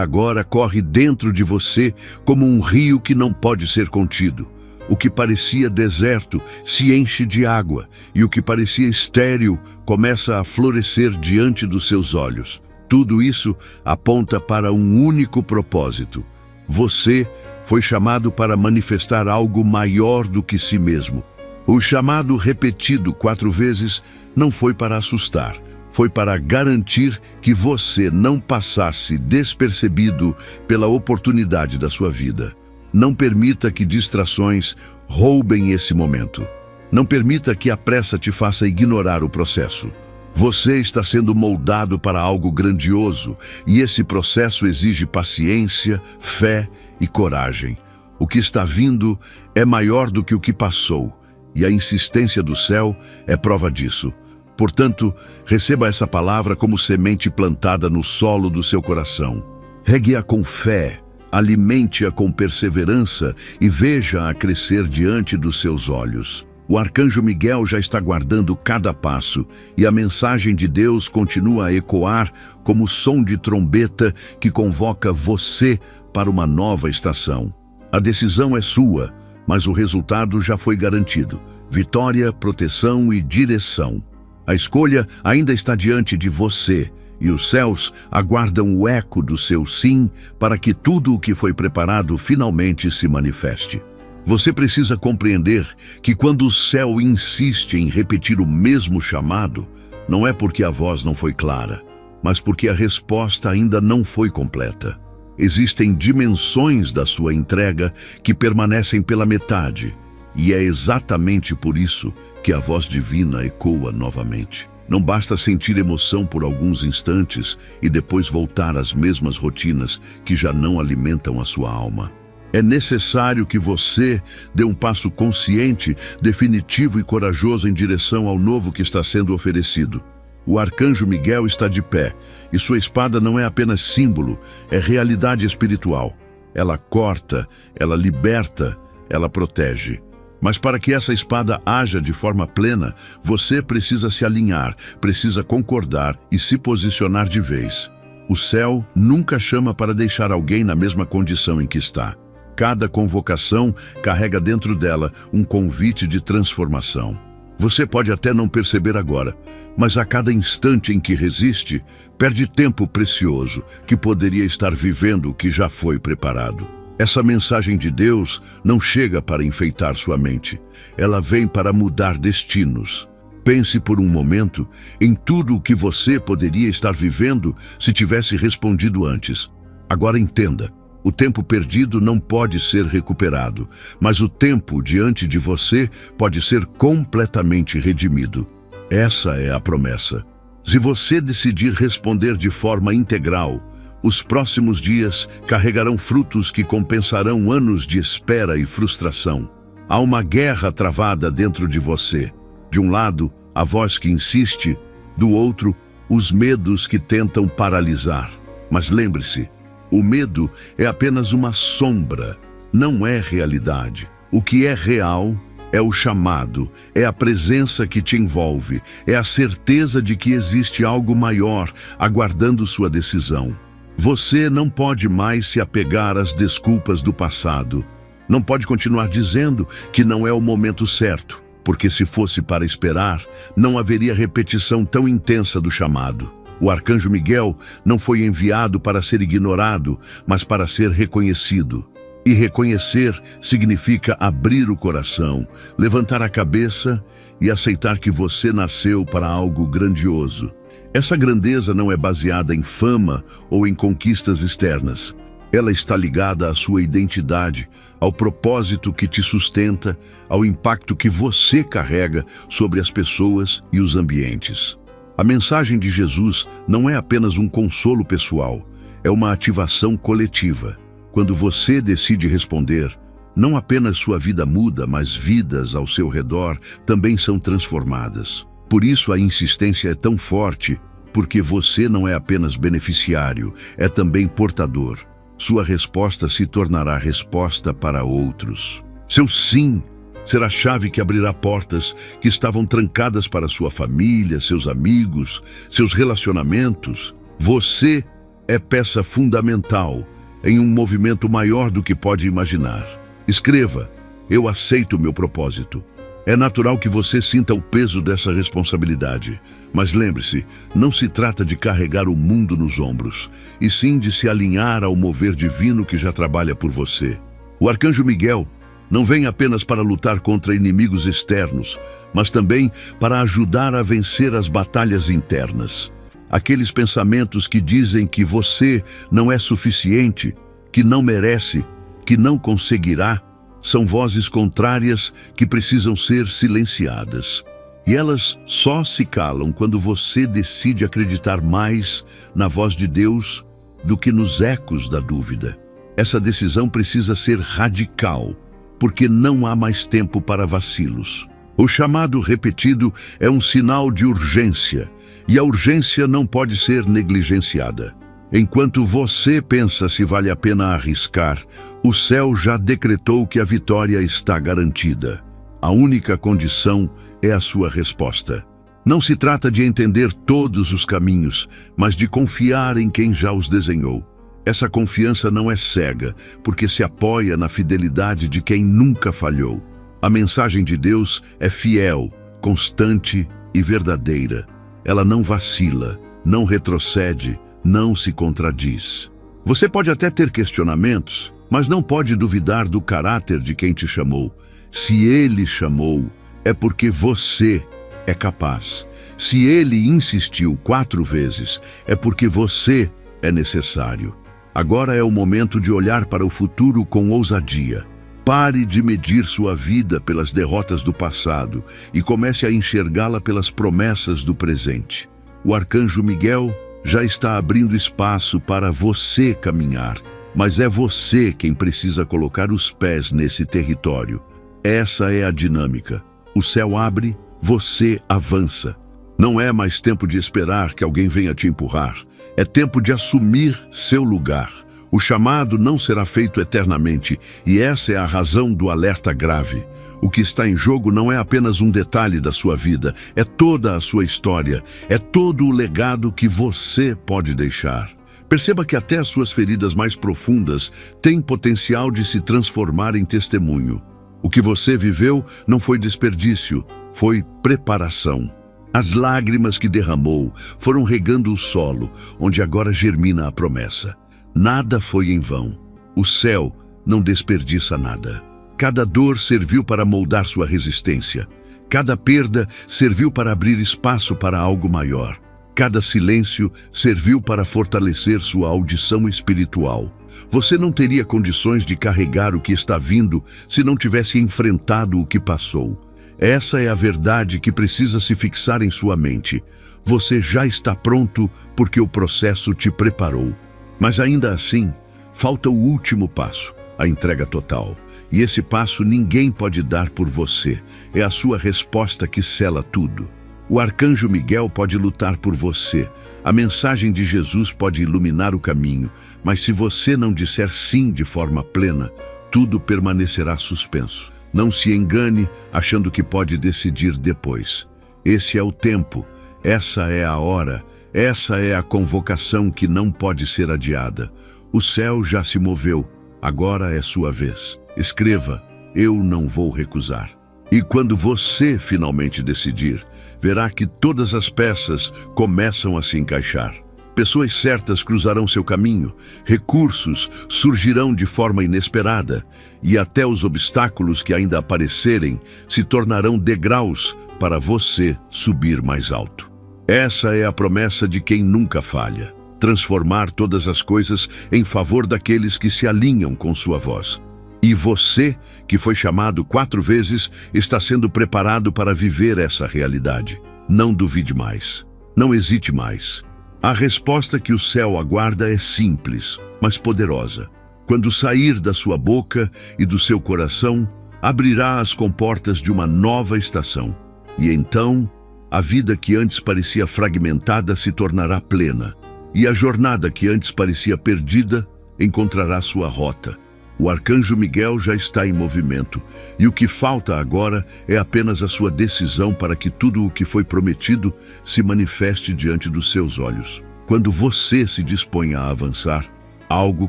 agora corre dentro de você como um rio que não pode ser contido. O que parecia deserto se enche de água, e o que parecia estéril começa a florescer diante dos seus olhos. Tudo isso aponta para um único propósito. Você foi chamado para manifestar algo maior do que si mesmo. O chamado repetido 4 vezes não foi para assustar, foi para garantir que você não passasse despercebido pela oportunidade da sua vida. Não permita que distrações roubem esse momento. Não permita que a pressa te faça ignorar o processo. Você está sendo moldado para algo grandioso e esse processo exige paciência, fé e coragem. O que está vindo é maior do que o que passou e a insistência do céu é prova disso. Portanto, receba essa palavra como semente plantada no solo do seu coração. Regue-a com fé, alimente-a com perseverança e veja-a crescer diante dos seus olhos. O arcanjo Miguel já está guardando cada passo e a mensagem de Deus continua a ecoar como som de trombeta que convoca você para uma nova estação. A decisão é sua, mas o resultado já foi garantido. Vitória, proteção e direção. A escolha ainda está diante de você e os céus aguardam o eco do seu sim para que tudo o que foi preparado finalmente se manifeste. Você precisa compreender que quando o céu insiste em repetir o mesmo chamado, não é porque a voz não foi clara, mas porque a resposta ainda não foi completa. Existem dimensões da sua entrega que permanecem pela metade, e é exatamente por isso que a voz divina ecoa novamente. Não basta sentir emoção por alguns instantes e depois voltar às mesmas rotinas que já não alimentam a sua alma. É necessário que você dê um passo consciente, definitivo e corajoso em direção ao novo que está sendo oferecido. O arcanjo Miguel está de pé, e sua espada não é apenas símbolo, é realidade espiritual. Ela corta, ela liberta, ela protege. Mas para que essa espada haja de forma plena, você precisa se alinhar, precisa concordar e se posicionar de vez. O céu nunca chama para deixar alguém na mesma condição em que está. Cada convocação carrega dentro dela um convite de transformação. Você pode até não perceber agora, mas a cada instante em que resiste, perde tempo precioso que poderia estar vivendo o que já foi preparado. Essa mensagem de Deus não chega para enfeitar sua mente, ela vem para mudar destinos. Pense por um momento em tudo o que você poderia estar vivendo se tivesse respondido antes. Agora entenda. O tempo perdido não pode ser recuperado, mas o tempo diante de você pode ser completamente redimido. Essa é a promessa. Se você decidir responder de forma integral, os próximos dias carregarão frutos que compensarão anos de espera e frustração. Há uma guerra travada dentro de você. De um lado, a voz que insiste, do outro, os medos que tentam paralisar. Mas lembre-se, o medo é apenas uma sombra, não é realidade. O que é real é o chamado, é a presença que te envolve, é a certeza de que existe algo maior aguardando sua decisão. Você não pode mais se apegar às desculpas do passado. Não pode continuar dizendo que não é o momento certo, porque se fosse para esperar, não haveria repetição tão intensa do chamado. O arcanjo Miguel não foi enviado para ser ignorado, mas para ser reconhecido. E reconhecer significa abrir o coração, levantar a cabeça e aceitar que você nasceu para algo grandioso. Essa grandeza não é baseada em fama ou em conquistas externas. Ela está ligada à sua identidade, ao propósito que te sustenta, ao impacto que você carrega sobre as pessoas e os ambientes. A mensagem de Jesus não é apenas um consolo pessoal, é uma ativação coletiva. Quando você decide responder, não apenas sua vida muda, mas vidas ao seu redor também são transformadas. Por isso a insistência é tão forte, porque você não é apenas beneficiário, é também portador. Sua resposta se tornará resposta para outros. Seu sim será a chave que abrirá portas que estavam trancadas para sua família, seus amigos, seus relacionamentos. Você é peça fundamental em um movimento maior do que pode imaginar. Escreva: eu aceito meu propósito. É natural que você sinta o peso dessa responsabilidade, mas lembre-se, não se trata de carregar o mundo nos ombros, e sim de se alinhar ao mover divino que já trabalha por você. O arcanjo Miguel Não vem apenas para lutar contra inimigos externos, mas também para ajudar a vencer as batalhas internas. Aqueles pensamentos que dizem que você não é suficiente, que não merece, que não conseguirá, são vozes contrárias que precisam ser silenciadas. E elas só se calam quando você decide acreditar mais na voz de Deus do que nos ecos da dúvida. Essa decisão precisa ser radical, porque não há mais tempo para vacilos. O chamado repetido é um sinal de urgência, e a urgência não pode ser negligenciada. Enquanto você pensa se vale a pena arriscar, o céu já decretou que a vitória está garantida. A única condição é a sua resposta. Não se trata de entender todos os caminhos, mas de confiar em quem já os desenhou. Essa confiança não é cega, porque se apoia na fidelidade de quem nunca falhou. A mensagem de Deus é fiel, constante e verdadeira. Ela não vacila, não retrocede, não se contradiz. Você pode até ter questionamentos, mas não pode duvidar do caráter de quem te chamou. Se Ele chamou, é porque você é capaz. Se Ele insistiu 4 vezes, é porque você é necessário. Agora é o momento de olhar para o futuro com ousadia. Pare de medir sua vida pelas derrotas do passado e comece a enxergá-la pelas promessas do presente. O arcanjo Miguel já está abrindo espaço para você caminhar, mas é você quem precisa colocar os pés nesse território. Essa é a dinâmica. O céu abre, você avança. Não é mais tempo de esperar que alguém venha te empurrar. É tempo de assumir seu lugar. O chamado não será feito eternamente, e essa é a razão do alerta grave. O que está em jogo não é apenas um detalhe da sua vida, é toda a sua história, é todo o legado que você pode deixar. Perceba que até as suas feridas mais profundas têm potencial de se transformar em testemunho. O que você viveu não foi desperdício, foi preparação. As lágrimas que derramou foram regando o solo, onde agora germina a promessa. Nada foi em vão. O céu não desperdiça nada. Cada dor serviu para moldar sua resistência. Cada perda serviu para abrir espaço para algo maior. Cada silêncio serviu para fortalecer sua audição espiritual. Você não teria condições de carregar o que está vindo se não tivesse enfrentado o que passou. Essa é a verdade que precisa se fixar em sua mente. Você já está pronto porque o processo te preparou. Mas ainda assim, falta o último passo, a entrega total. E esse passo ninguém pode dar por você. É a sua resposta que sela tudo. O arcanjo Miguel pode lutar por você. A mensagem de Jesus pode iluminar o caminho. Mas se você não disser sim de forma plena, tudo permanecerá suspenso. Não se engane achando que pode decidir depois. Esse é o tempo, essa é a hora, essa é a convocação que não pode ser adiada. O céu já se moveu, agora é sua vez. Escreva, eu não vou recusar. E quando você finalmente decidir, verá que todas as peças começam a se encaixar. Pessoas certas cruzarão seu caminho, recursos surgirão de forma inesperada e até os obstáculos que ainda aparecerem se tornarão degraus para você subir mais alto. Essa é a promessa de quem nunca falha, transformar todas as coisas em favor daqueles que se alinham com sua voz. E você, que foi chamado 4 vezes, está sendo preparado para viver essa realidade. Não duvide mais, não hesite mais. A resposta que o céu aguarda é simples, mas poderosa. Quando sair da sua boca e do seu coração, abrirá as comportas de uma nova estação. E então, a vida que antes parecia fragmentada se tornará plena. E a jornada que antes parecia perdida encontrará sua rota. O arcanjo Miguel já está em movimento, e o que falta agora é apenas a sua decisão para que tudo o que foi prometido se manifeste diante dos seus olhos. Quando você se dispõe a avançar, algo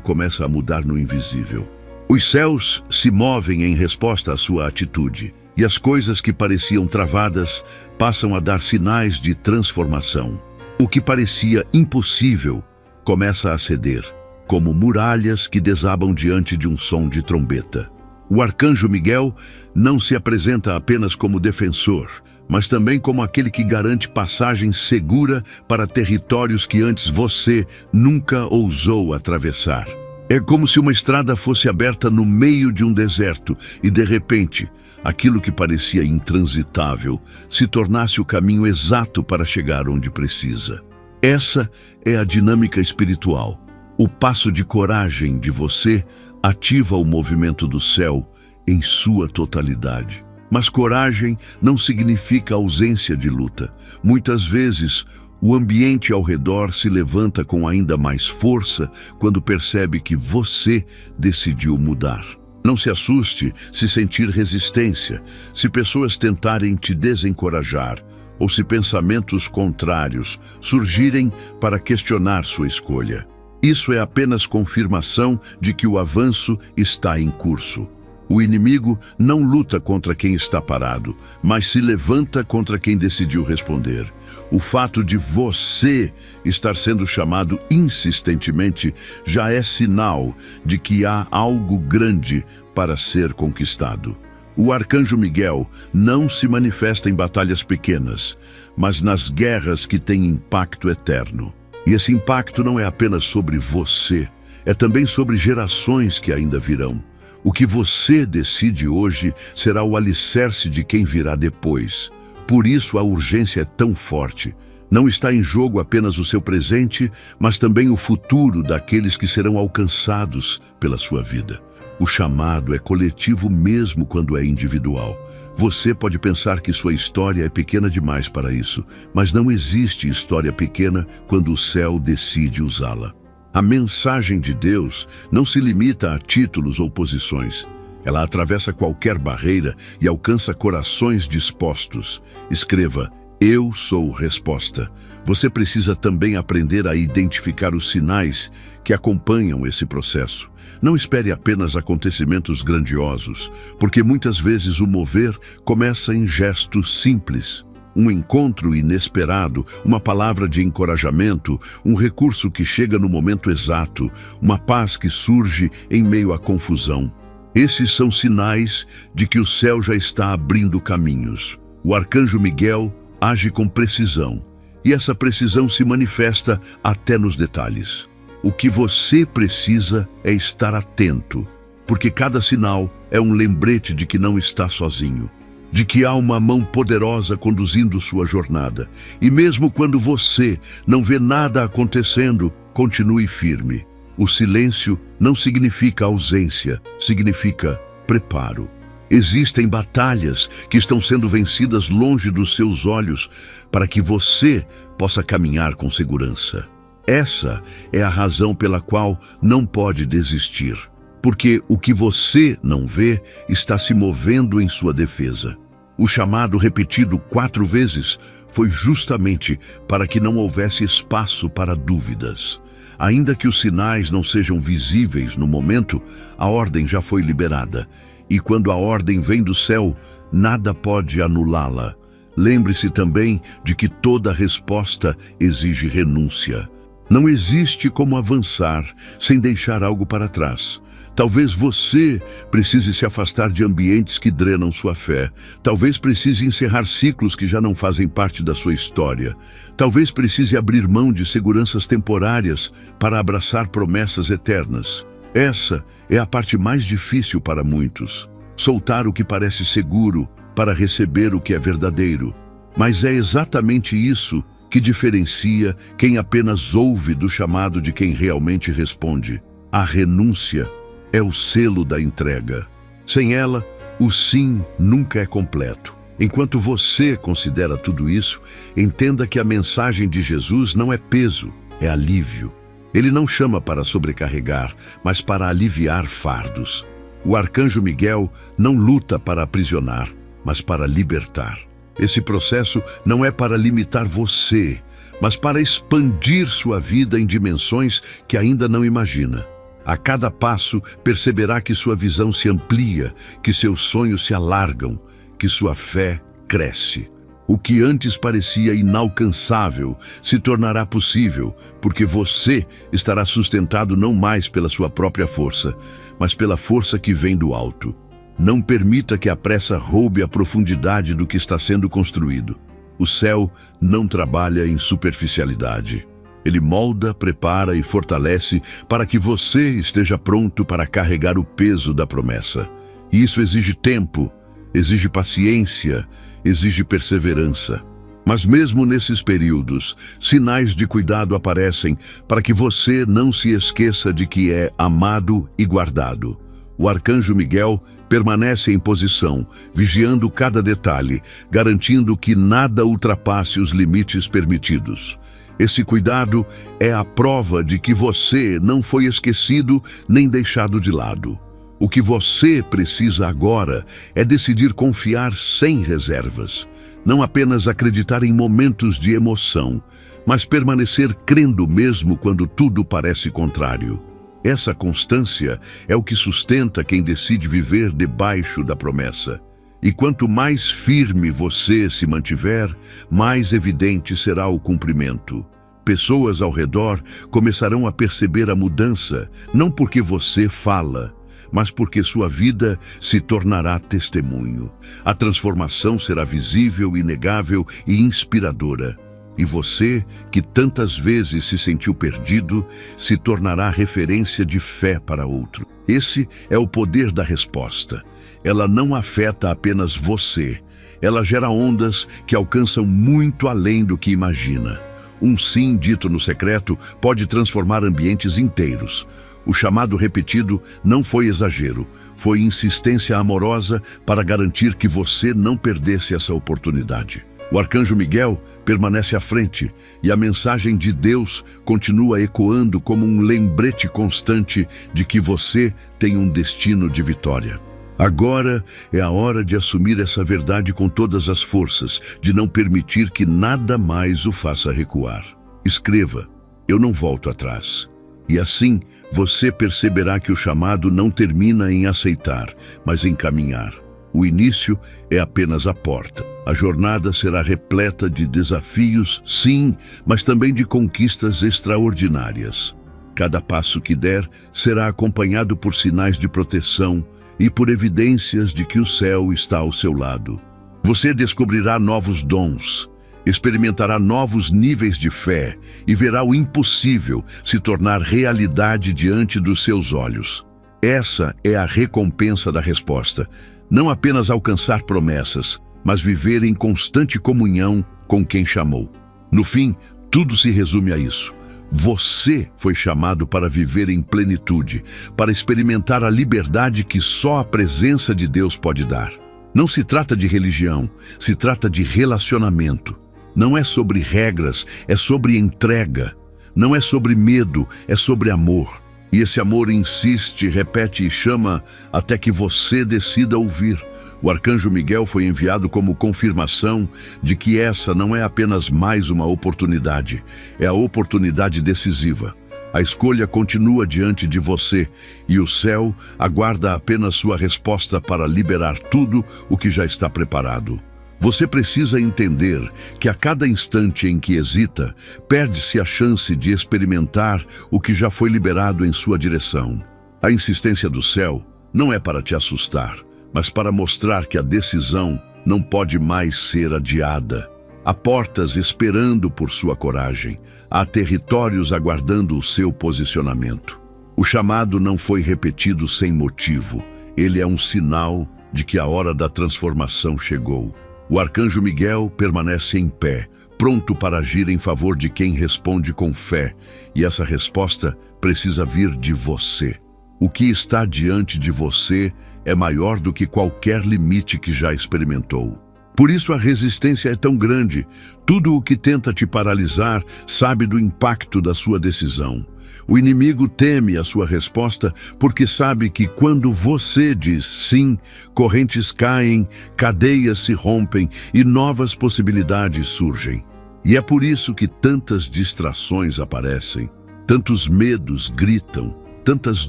começa a mudar no invisível. Os céus se movem em resposta à sua atitude, e as coisas que pareciam travadas passam a dar sinais de transformação. O que parecia impossível começa a ceder, como muralhas que desabam diante de um som de trombeta. O arcanjo Miguel não se apresenta apenas como defensor, mas também como aquele que garante passagem segura para territórios que antes você nunca ousou atravessar. É como se uma estrada fosse aberta no meio de um deserto e, de repente, aquilo que parecia intransitável se tornasse o caminho exato para chegar onde precisa. Essa é a dinâmica espiritual. O passo de coragem de você ativa o movimento do céu em sua totalidade. Mas coragem não significa ausência de luta. Muitas vezes, o ambiente ao redor se levanta com ainda mais força quando percebe que você decidiu mudar. Não se assuste se sentir resistência, se pessoas tentarem te desencorajar ou se pensamentos contrários surgirem para questionar sua escolha. Isso é apenas confirmação de que o avanço está em curso. O inimigo não luta contra quem está parado, mas se levanta contra quem decidiu responder. O fato de você estar sendo chamado insistentemente já é sinal de que há algo grande para ser conquistado. O arcanjo Miguel não se manifesta em batalhas pequenas, mas nas guerras que têm impacto eterno. E esse impacto não é apenas sobre você, é também sobre gerações que ainda virão. O que você decide hoje será o alicerce de quem virá depois. Por isso a urgência é tão forte. Não está em jogo apenas o seu presente, mas também o futuro daqueles que serão alcançados pela sua vida. O chamado é coletivo mesmo quando é individual. Você pode pensar que sua história é pequena demais para isso, mas não existe história pequena quando o céu decide usá-la. A mensagem de Deus não se limita a títulos ou posições. Ela atravessa qualquer barreira e alcança corações dispostos. Escreva: Eu sou resposta. Você precisa também aprender a identificar os sinais que acompanham esse processo. Não espere apenas acontecimentos grandiosos, porque muitas vezes o mover começa em gestos simples. Um encontro inesperado, uma palavra de encorajamento, um recurso que chega no momento exato, uma paz que surge em meio à confusão. Esses são sinais de que o céu já está abrindo caminhos. O arcanjo Miguel age com precisão, e essa precisão se manifesta até nos detalhes. O que você precisa é estar atento, porque cada sinal é um lembrete de que não está sozinho, de que há uma mão poderosa conduzindo sua jornada. E mesmo quando você não vê nada acontecendo, continue firme. O silêncio não significa ausência, significa preparo. Existem batalhas que estão sendo vencidas longe dos seus olhos para que você possa caminhar com segurança. Essa é a razão pela qual não pode desistir, porque o que você não vê está se movendo em sua defesa. O chamado repetido 4 vezes foi justamente para que não houvesse espaço para dúvidas. Ainda que os sinais não sejam visíveis no momento, a ordem já foi liberada. E quando a ordem vem do céu, nada pode anulá-la. Lembre-se também de que toda resposta exige renúncia. Não existe como avançar sem deixar algo para trás. Talvez você precise se afastar de ambientes que drenam sua fé. Talvez precise encerrar ciclos que já não fazem parte da sua história. Talvez precise abrir mão de seguranças temporárias para abraçar promessas eternas. Essa é a parte mais difícil para muitos. Soltar o que parece seguro para receber o que é verdadeiro. Mas é exatamente isso que diferencia quem apenas ouve do chamado de quem realmente responde. A renúncia é o selo da entrega. Sem ela, o sim nunca é completo. Enquanto você considera tudo isso, entenda que a mensagem de Jesus não é peso, é alívio. Ele não chama para sobrecarregar, mas para aliviar fardos. O arcanjo Miguel não luta para aprisionar, mas para libertar. Esse processo não é para limitar você, mas para expandir sua vida em dimensões que ainda não imagina. A cada passo, perceberá que sua visão se amplia, que seus sonhos se alargam, que sua fé cresce. O que antes parecia inalcançável se tornará possível, porque você estará sustentado não mais pela sua própria força, mas pela força que vem do alto. Não permita que a pressa roube a profundidade do que está sendo construído. O céu não trabalha em superficialidade. Ele molda, prepara e fortalece para que você esteja pronto para carregar o peso da promessa. E isso exige tempo, exige paciência, exige perseverança. Mas mesmo nesses períodos, sinais de cuidado aparecem para que você não se esqueça de que é amado e guardado. O arcanjo Miguel permanece em posição, vigiando cada detalhe, garantindo que nada ultrapasse os limites permitidos. Esse cuidado é a prova de que você não foi esquecido nem deixado de lado. O que você precisa agora é decidir confiar sem reservas. Não apenas acreditar em momentos de emoção, mas permanecer crendo mesmo quando tudo parece contrário. Essa constância é o que sustenta quem decide viver debaixo da promessa. E quanto mais firme você se mantiver, mais evidente será o cumprimento. Pessoas ao redor começarão a perceber a mudança, não porque você fala, mas porque sua vida se tornará testemunho. A transformação será visível, inegável e inspiradora. E você, que tantas vezes se sentiu perdido, se tornará referência de fé para outro. Esse é o poder da resposta. Ela não afeta apenas você. Ela gera ondas que alcançam muito além do que imagina. Um sim dito no secreto pode transformar ambientes inteiros. O chamado repetido não foi exagero, foi insistência amorosa para garantir que você não perdesse essa oportunidade. O arcanjo Miguel permanece à frente e a mensagem de Deus continua ecoando como um lembrete constante de que você tem um destino de vitória. Agora é a hora de assumir essa verdade com todas as forças, de não permitir que nada mais o faça recuar. Escreva: eu não volto atrás. E assim, você perceberá que o chamado não termina em aceitar, mas em caminhar. O início é apenas a porta. A jornada será repleta de desafios, sim, mas também de conquistas extraordinárias. Cada passo que der será acompanhado por sinais de proteção e por evidências de que o céu está ao seu lado. Você descobrirá novos dons, experimentará novos níveis de fé e verá o impossível se tornar realidade diante dos seus olhos. Essa é a recompensa da resposta. Não apenas alcançar promessas, mas viver em constante comunhão com quem chamou. No fim, tudo se resume a isso. Você foi chamado para viver em plenitude, para experimentar a liberdade que só a presença de Deus pode dar. Não se trata de religião, se trata de relacionamento. Não é sobre regras, é sobre entrega. Não é sobre medo, é sobre amor. E esse amor insiste, repete e chama até que você decida ouvir. O arcanjo Miguel foi enviado como confirmação de que essa não é apenas mais uma oportunidade, é a oportunidade decisiva. A escolha continua diante de você e o céu aguarda apenas sua resposta para liberar tudo o que já está preparado. Você precisa entender que a cada instante em que hesita, perde-se a chance de experimentar o que já foi liberado em sua direção. A insistência do céu não é para te assustar, mas para mostrar que a decisão não pode mais ser adiada. Há portas esperando por sua coragem, há territórios aguardando o seu posicionamento. O chamado não foi repetido sem motivo, ele é um sinal de que a hora da transformação chegou. O arcanjo Miguel permanece em pé, pronto para agir em favor de quem responde com fé, e essa resposta precisa vir de você. O que está diante de você é maior do que qualquer limite que já experimentou. Por isso a resistência é tão grande. Tudo o que tenta te paralisar sabe do impacto da sua decisão. O inimigo teme a sua resposta porque sabe que quando você diz sim, correntes caem, cadeias se rompem e novas possibilidades surgem. E é por isso que tantas distrações aparecem, tantos medos gritam, tantas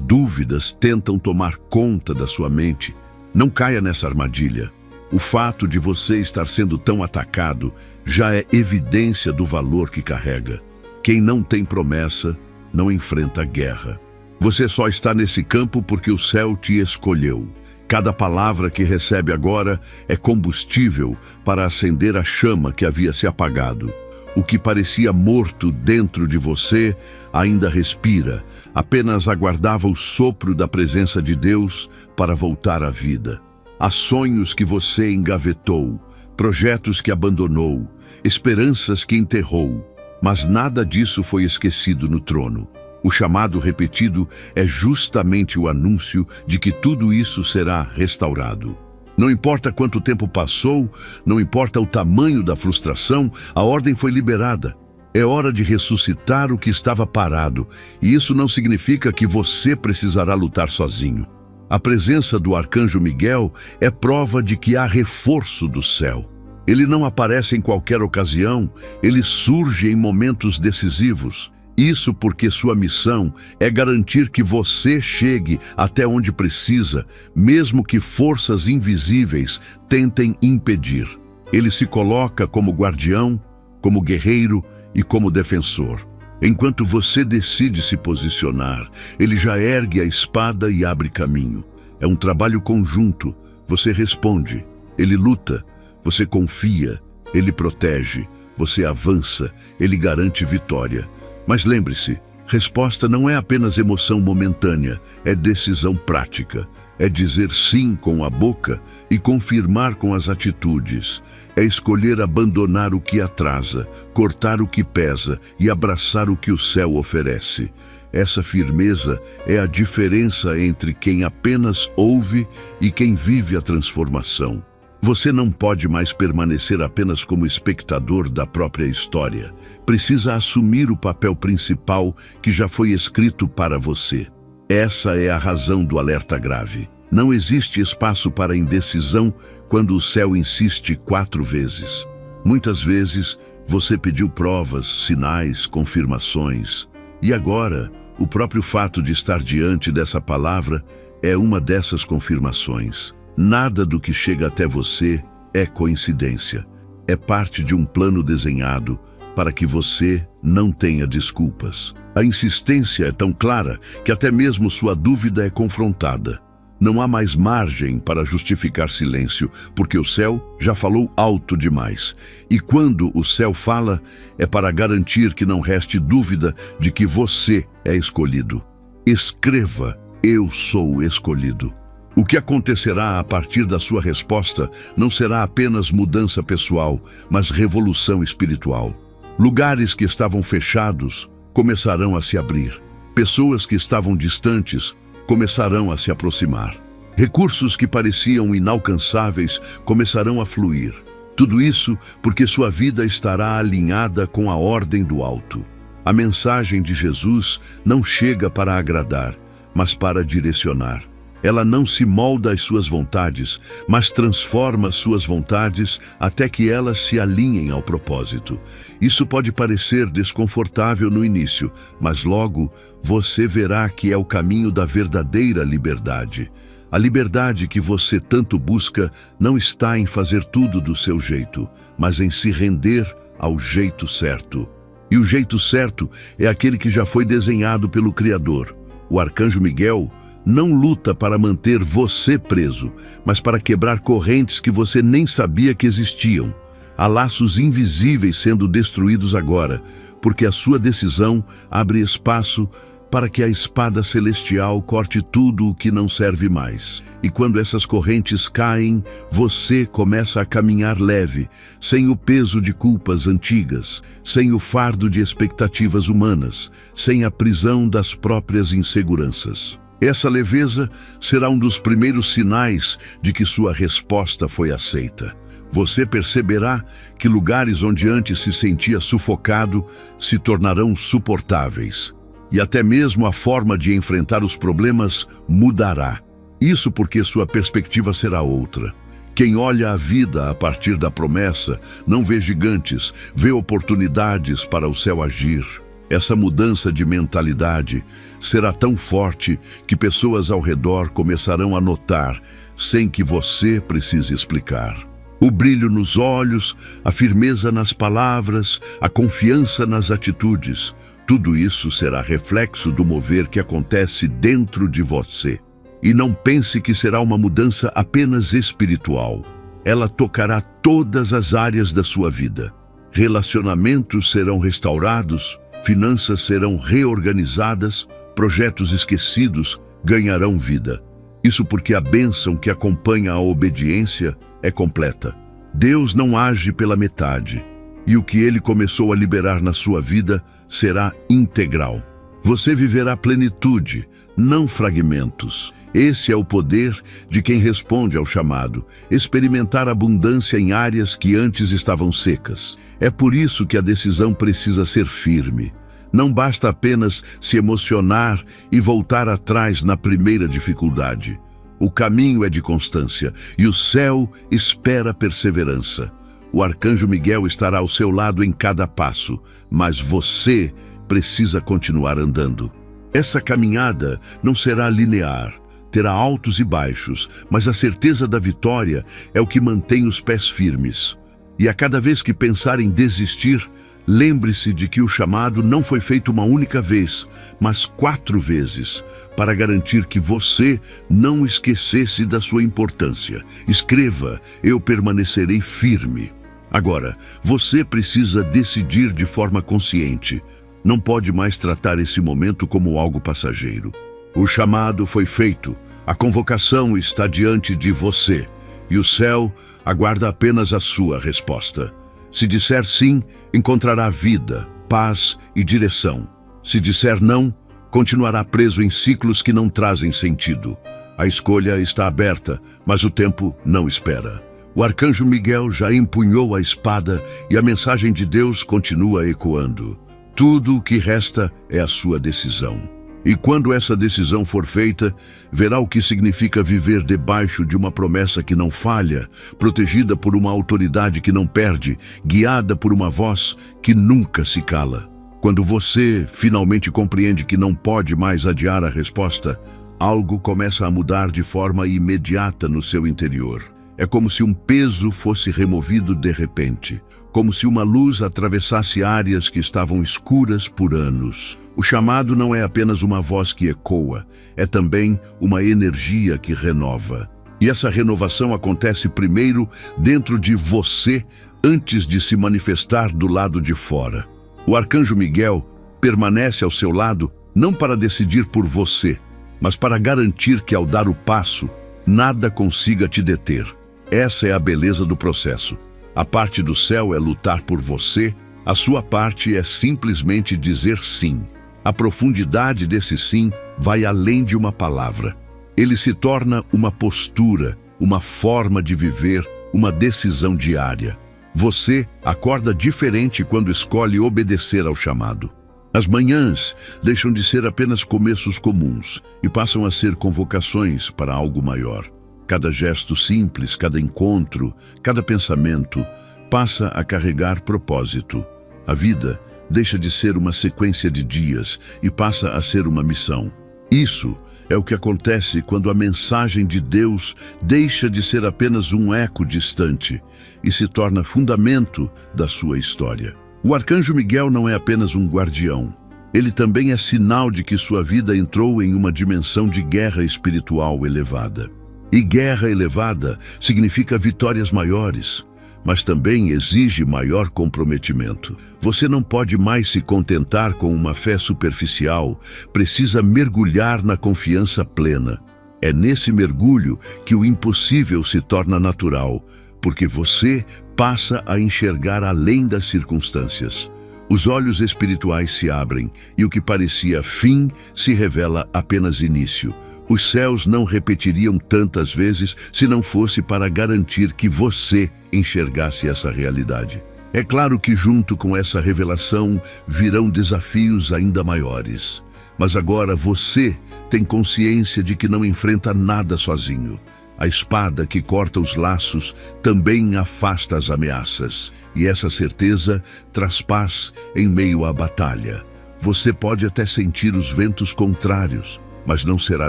dúvidas tentam tomar conta da sua mente. Não caia nessa armadilha. O fato de você estar sendo tão atacado já é evidência do valor que carrega. Quem não tem promessa não enfrenta guerra. Você só está nesse campo porque o céu te escolheu. Cada palavra que recebe agora é combustível para acender a chama que havia se apagado. O que parecia morto dentro de você ainda respira, apenas aguardava o sopro da presença de Deus para voltar à vida. Há sonhos que você engavetou, projetos que abandonou, esperanças que enterrou, mas nada disso foi esquecido no trono. O chamado repetido é justamente o anúncio de que tudo isso será restaurado. Não importa quanto tempo passou, não importa o tamanho da frustração, a ordem foi liberada. É hora de ressuscitar o que estava parado, e isso não significa que você precisará lutar sozinho. A presença do arcanjo Miguel é prova de que há reforço do céu. Ele não aparece em qualquer ocasião, ele surge em momentos decisivos. Isso porque sua missão é garantir que você chegue até onde precisa, mesmo que forças invisíveis tentem impedir. Ele se coloca como guardião, como guerreiro e como defensor. Enquanto você decide se posicionar, ele já ergue a espada e abre caminho. É um trabalho conjunto. Você responde, ele luta, você confia, ele protege, você avança, ele garante vitória. Mas lembre-se, resposta não é apenas emoção momentânea, é decisão prática. É dizer sim com a boca e confirmar com as atitudes. É escolher abandonar o que atrasa, cortar o que pesa e abraçar o que o céu oferece. Essa firmeza é a diferença entre quem apenas ouve e quem vive a transformação. Você não pode mais permanecer apenas como espectador da própria história. Precisa assumir o papel principal que já foi escrito para você. Essa é a razão do alerta grave. Não existe espaço para indecisão quando o céu insiste 4 vezes. Muitas vezes você pediu provas, sinais, confirmações. E agora, o próprio fato de estar diante dessa palavra é uma dessas confirmações. Nada do que chega até você é coincidência. É parte de um plano desenhado para que você não tenha desculpas. A insistência é tão clara que até mesmo sua dúvida é confrontada. Não há mais margem para justificar silêncio, porque o céu já falou alto demais. E quando o céu fala, é para garantir que não reste dúvida de que você é escolhido. Escreva, eu sou escolhido. O que acontecerá a partir da sua resposta não será apenas mudança pessoal, mas revolução espiritual. Lugares que estavam fechados começarão a se abrir. Pessoas que estavam distantes começarão a se aproximar. Recursos que pareciam inalcançáveis começarão a fluir. Tudo isso porque sua vida estará alinhada com a ordem do alto. A mensagem de Jesus não chega para agradar, mas para direcionar. Ela não se molda às suas vontades, mas transforma suas vontades até que elas se alinhem ao propósito. Isso pode parecer desconfortável no início, mas logo você verá que é o caminho da verdadeira liberdade. A liberdade que você tanto busca não está em fazer tudo do seu jeito, mas em se render ao jeito certo. E o jeito certo é aquele que já foi desenhado pelo Criador. O arcanjo Miguel não luta para manter você preso, mas para quebrar correntes que você nem sabia que existiam. Há laços invisíveis sendo destruídos agora, porque a sua decisão abre espaço para que a espada celestial corte tudo o que não serve mais. E quando essas correntes caem, você começa a caminhar leve, sem o peso de culpas antigas, sem o fardo de expectativas humanas, sem a prisão das próprias inseguranças. Essa leveza será um dos primeiros sinais de que sua resposta foi aceita. Você perceberá que lugares onde antes se sentia sufocado se tornarão suportáveis. E até mesmo a forma de enfrentar os problemas mudará. Isso porque sua perspectiva será outra. Quem olha a vida a partir da promessa não vê gigantes, vê oportunidades para o céu agir. Essa mudança de mentalidade será tão forte que pessoas ao redor começarão a notar, sem que você precise explicar. O brilho nos olhos, a firmeza nas palavras, a confiança nas atitudes, tudo isso será reflexo do mover que acontece dentro de você. E não pense que será uma mudança apenas espiritual. Ela tocará todas as áreas da sua vida. Relacionamentos serão restaurados, finanças serão reorganizadas, projetos esquecidos ganharão vida. Isso porque a bênção que acompanha a obediência é completa. Deus não age pela metade, e o que Ele começou a liberar na sua vida será integral. Você viverá plenitude, não fragmentos. Esse é o poder de quem responde ao chamado, experimentar abundância em áreas que antes estavam secas. É por isso que a decisão precisa ser firme. Não basta apenas se emocionar e voltar atrás na primeira dificuldade. O caminho é de constância e o céu espera perseverança. O arcanjo Miguel estará ao seu lado em cada passo, mas você precisa continuar andando. Essa caminhada não será linear, terá altos e baixos, mas a certeza da vitória é o que mantém os pés firmes. E a cada vez que pensar em desistir, lembre-se de que o chamado não foi feito uma única vez, mas 4 vezes, para garantir que você não esquecesse da sua importância. Escreva: eu permanecerei firme. Agora, você precisa decidir de forma consciente. Não pode mais tratar esse momento como algo passageiro. O chamado foi feito, a convocação está diante de você, e o céu aguarda apenas a sua resposta. Se disser sim, encontrará vida, paz e direção. Se disser não, continuará preso em ciclos que não trazem sentido. A escolha está aberta, mas o tempo não espera. O arcanjo Miguel já empunhou a espada e a mensagem de Deus continua ecoando. Tudo o que resta é a sua decisão. E quando essa decisão for feita, verá o que significa viver debaixo de uma promessa que não falha, protegida por uma autoridade que não perde, guiada por uma voz que nunca se cala. Quando você finalmente compreende que não pode mais adiar a resposta, algo começa a mudar de forma imediata no seu interior. É como se um peso fosse removido de repente, como se uma luz atravessasse áreas que estavam escuras por anos. O chamado não é apenas uma voz que ecoa, é também uma energia que renova. E essa renovação acontece primeiro dentro de você, antes de se manifestar do lado de fora. O arcanjo Miguel permanece ao seu lado não para decidir por você, mas para garantir que ao dar o passo, nada consiga te deter. Essa é a beleza do processo. A parte do céu é lutar por você, a sua parte é simplesmente dizer sim. A profundidade desse sim vai além de uma palavra. Ele se torna uma postura, uma forma de viver, uma decisão diária. Você acorda diferente quando escolhe obedecer ao chamado. As manhãs deixam de ser apenas começos comuns e passam a ser convocações para algo maior. Cada gesto simples, cada encontro, cada pensamento passa a carregar propósito. A vida deixa de ser uma sequência de dias e passa a ser uma missão. Isso é o que acontece quando a mensagem de Deus deixa de ser apenas um eco distante e se torna fundamento da sua história. O arcanjo Miguel não é apenas um guardião. Ele também é sinal de que sua vida entrou em uma dimensão de guerra espiritual elevada. E guerra elevada significa vitórias maiores, mas também exige maior comprometimento. Você não pode mais se contentar com uma fé superficial, precisa mergulhar na confiança plena. É nesse mergulho que o impossível se torna natural, porque você passa a enxergar além das circunstâncias. Os olhos espirituais se abrem e o que parecia fim se revela apenas início. Os céus não repetiriam tantas vezes se não fosse para garantir que você enxergasse essa realidade. É claro que junto com essa revelação virão desafios ainda maiores. Mas agora você tem consciência de que não enfrenta nada sozinho. A espada que corta os laços também afasta as ameaças. E essa certeza traz paz em meio à batalha. Você pode até sentir os ventos contrários, mas não será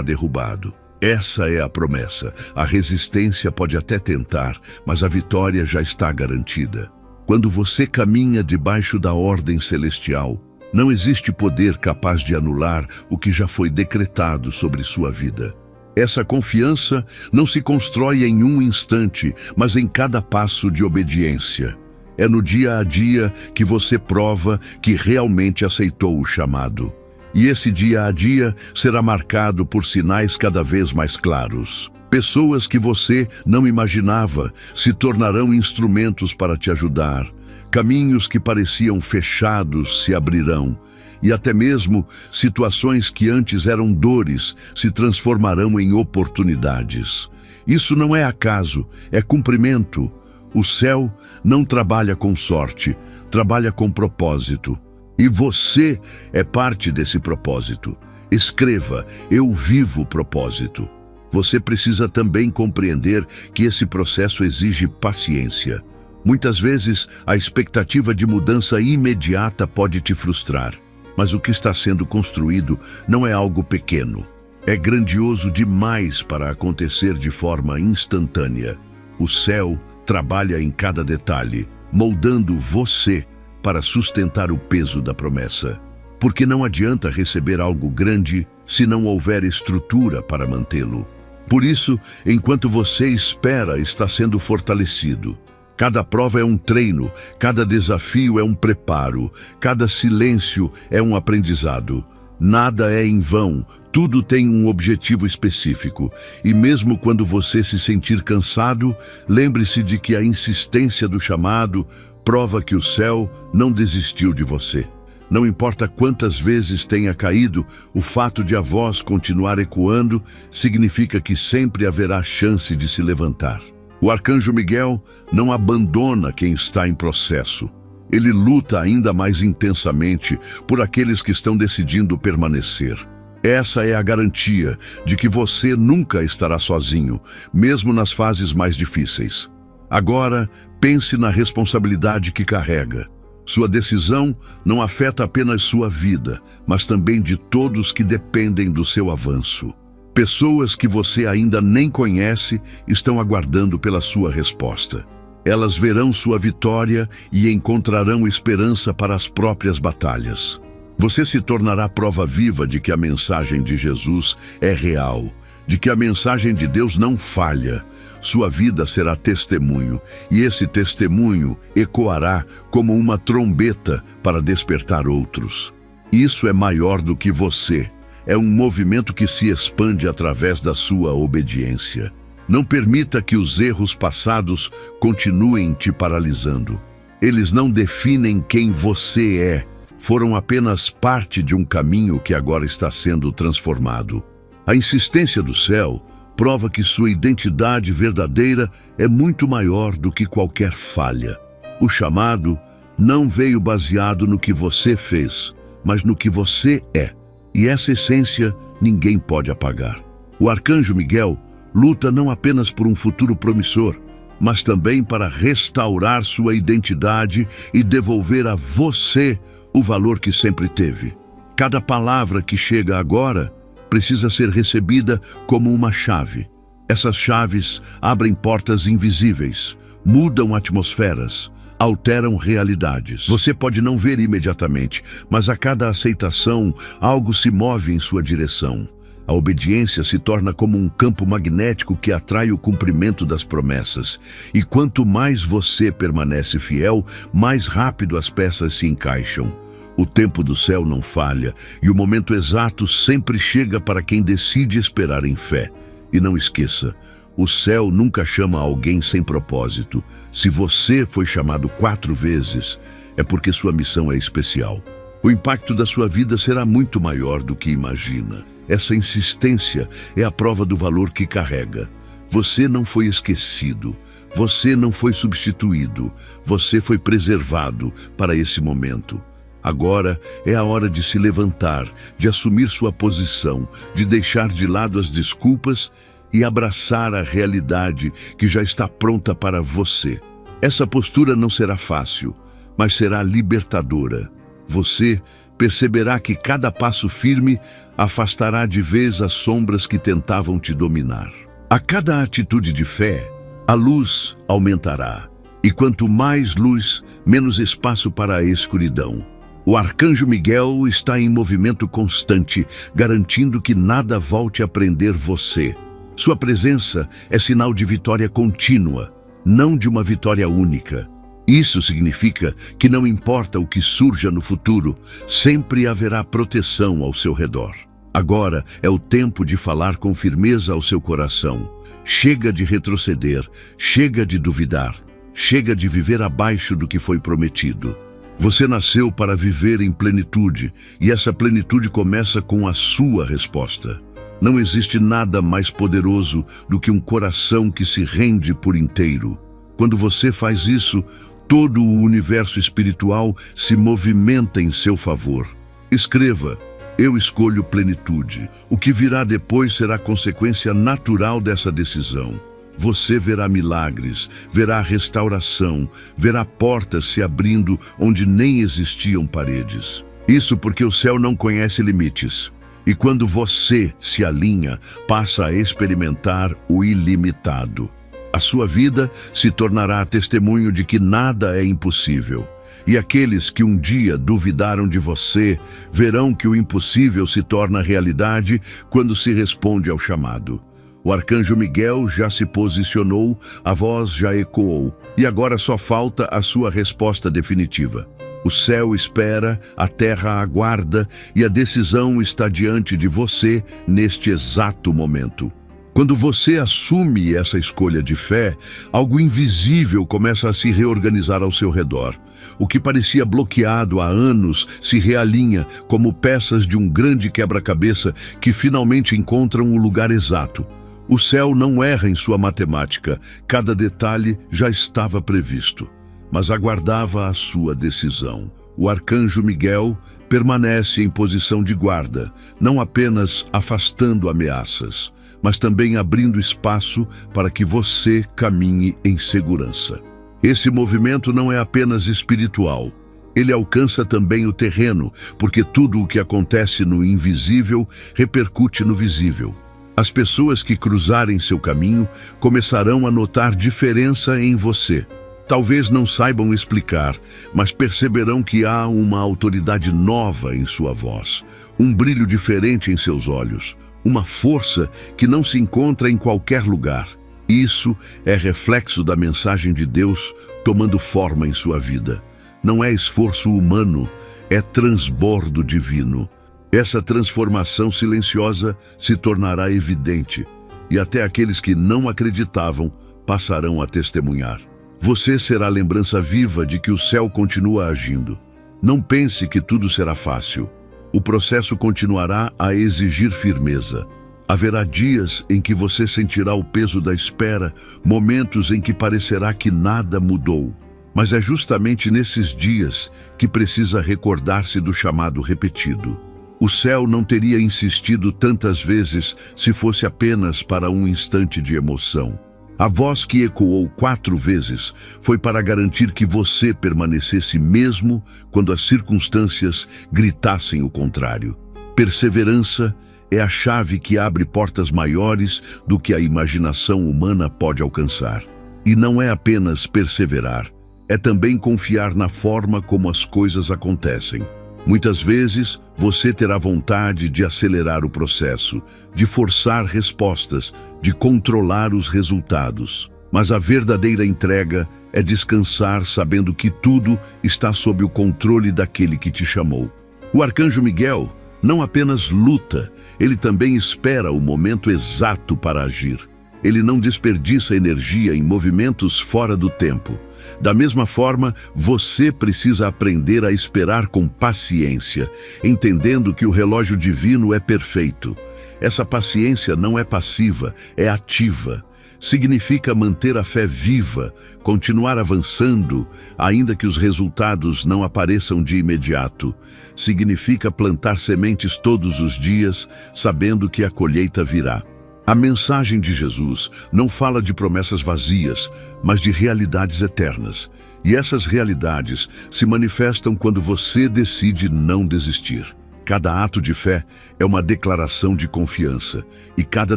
derrubado. Essa é a promessa. A resistência pode até tentar, mas a vitória já está garantida. Quando você caminha debaixo da ordem celestial, não existe poder capaz de anular o que já foi decretado sobre sua vida. Essa confiança não se constrói em um instante, mas em cada passo de obediência. É no dia a dia que você prova que realmente aceitou o chamado. E esse dia a dia será marcado por sinais cada vez mais claros. Pessoas que você não imaginava se tornarão instrumentos para te ajudar. Caminhos que pareciam fechados se abrirão. E até mesmo situações que antes eram dores se transformarão em oportunidades. Isso não é acaso, é cumprimento. O céu não trabalha com sorte, trabalha com propósito. E você é parte desse propósito. Escreva: eu vivo o propósito. Você precisa também compreender que esse processo exige paciência. Muitas vezes, a expectativa de mudança imediata pode te frustrar. Mas o que está sendo construído não é algo pequeno. É grandioso demais para acontecer de forma instantânea. O céu trabalha em cada detalhe, moldando você para sustentar o peso da promessa. Porque não adianta receber algo grande se não houver estrutura para mantê-lo. Por isso, enquanto você espera, está sendo fortalecido. Cada prova é um treino, cada desafio é um preparo, cada silêncio é um aprendizado. Nada é em vão, tudo tem um objetivo específico. E mesmo quando você se sentir cansado, lembre-se de que a insistência do chamado prova que o céu não desistiu de você. Não importa quantas vezes tenha caído, o fato de a voz continuar ecoando significa que sempre haverá chance de se levantar. O arcanjo Miguel não abandona quem está em processo. Ele luta ainda mais intensamente por aqueles que estão decidindo permanecer. Essa é a garantia de que você nunca estará sozinho, mesmo nas fases mais difíceis. Agora, pense na responsabilidade que carrega. Sua decisão não afeta apenas sua vida, mas também de todos que dependem do seu avanço. Pessoas que você ainda nem conhece estão aguardando pela sua resposta. Elas verão sua vitória e encontrarão esperança para as próprias batalhas. Você se tornará prova viva de que a mensagem de Jesus é real, de que a mensagem de Deus não falha. Sua vida será testemunho, e esse testemunho ecoará como uma trombeta para despertar outros. Isso é maior do que você. É um movimento que se expande através da sua obediência. Não permita que os erros passados continuem te paralisando. Eles não definem quem você é. Foram apenas parte de um caminho que agora está sendo transformado. A insistência do céu prova que sua identidade verdadeira é muito maior do que qualquer falha. O chamado não veio baseado no que você fez, mas no que você é. E essa essência ninguém pode apagar. O arcanjo Miguel luta não apenas por um futuro promissor, mas também para restaurar sua identidade e devolver a você o valor que sempre teve. Cada palavra que chega agora precisa ser recebida como uma chave. Essas chaves abrem portas invisíveis, mudam atmosferas, alteram realidades. Você pode não ver imediatamente, mas a cada aceitação, algo se move em sua direção. A obediência se torna como um campo magnético que atrai o cumprimento das promessas. E quanto mais você permanece fiel, mais rápido as peças se encaixam. O tempo do céu não falha, e o momento exato sempre chega para quem decide esperar em fé. E não esqueça, o céu nunca chama alguém sem propósito. Se você foi chamado 4 vezes, é porque sua missão é especial. O impacto da sua vida será muito maior do que imagina. Essa insistência é a prova do valor que carrega. Você não foi esquecido, você não foi substituído, você foi preservado para esse momento. Agora é a hora de se levantar, de assumir sua posição, de deixar de lado as desculpas e abraçar a realidade que já está pronta para você. Essa postura não será fácil, mas será libertadora. Você perceberá que cada passo firme afastará de vez as sombras que tentavam te dominar. A cada atitude de fé, a luz aumentará. E quanto mais luz, menos espaço para a escuridão. O arcanjo Miguel está em movimento constante, garantindo que nada volte a prender você. Sua presença é sinal de vitória contínua, não de uma vitória única. Isso significa que não importa o que surja no futuro, sempre haverá proteção ao seu redor. Agora é o tempo de falar com firmeza ao seu coração. Chega de retroceder, chega de duvidar, chega de viver abaixo do que foi prometido. Você nasceu para viver em plenitude, e essa plenitude começa com a sua resposta. Não existe nada mais poderoso do que um coração que se rende por inteiro. Quando você faz isso, todo o universo espiritual se movimenta em seu favor. Escreva: eu escolho plenitude. O que virá depois será consequência natural dessa decisão. Você verá milagres, verá restauração, verá portas se abrindo onde nem existiam paredes. Isso porque o céu não conhece limites. E quando você se alinha, passa a experimentar o ilimitado. A sua vida se tornará testemunho de que nada é impossível. E aqueles que um dia duvidaram de você, verão que o impossível se torna realidade quando se responde ao chamado. O arcanjo Miguel já se posicionou, a voz já ecoou, e agora só falta a sua resposta definitiva. O céu espera, a terra aguarda, e a decisão está diante de você neste exato momento. Quando você assume essa escolha de fé, algo invisível começa a se reorganizar ao seu redor. O que parecia bloqueado há anos se realinha como peças de um grande quebra-cabeça que finalmente encontram o lugar exato. O céu não erra em sua matemática, cada detalhe já estava previsto, mas aguardava a sua decisão. O arcanjo Miguel permanece em posição de guarda, não apenas afastando ameaças, mas também abrindo espaço para que você caminhe em segurança. Esse movimento não é apenas espiritual, ele alcança também o terreno, porque tudo o que acontece no invisível repercute no visível. As pessoas que cruzarem seu caminho começarão a notar diferença em você. Talvez não saibam explicar, mas perceberão que há uma autoridade nova em sua voz, um brilho diferente em seus olhos, uma força que não se encontra em qualquer lugar. Isso é reflexo da mensagem de Deus tomando forma em sua vida. Não é esforço humano, é transbordo divino. Essa transformação silenciosa se tornará evidente, e até aqueles que não acreditavam passarão a testemunhar. Você será a lembrança viva de que o céu continua agindo. Não pense que tudo será fácil. O processo continuará a exigir firmeza. Haverá dias em que você sentirá o peso da espera, momentos em que parecerá que nada mudou. Mas é justamente nesses dias que precisa recordar-se do chamado repetido. O céu não teria insistido tantas vezes se fosse apenas para um instante de emoção. A voz que ecoou 4 vezes foi para garantir que você permanecesse mesmo quando as circunstâncias gritassem o contrário. Perseverança é a chave que abre portas maiores do que a imaginação humana pode alcançar. E não é apenas perseverar, é também confiar na forma como as coisas acontecem. Muitas vezes, você terá vontade de acelerar o processo, de forçar respostas, de controlar os resultados. Mas a verdadeira entrega é descansar sabendo que tudo está sob o controle daquele que te chamou. O arcanjo Miguel não apenas luta, ele também espera o momento exato para agir. Ele não desperdiça energia em movimentos fora do tempo. Da mesma forma, você precisa aprender a esperar com paciência, entendendo que o relógio divino é perfeito. Essa paciência não é passiva, é ativa. Significa manter a fé viva, continuar avançando, ainda que os resultados não apareçam de imediato. Significa plantar sementes todos os dias, sabendo que a colheita virá. A mensagem de Jesus não fala de promessas vazias, mas de realidades eternas. E essas realidades se manifestam quando você decide não desistir. Cada ato de fé é uma declaração de confiança, e cada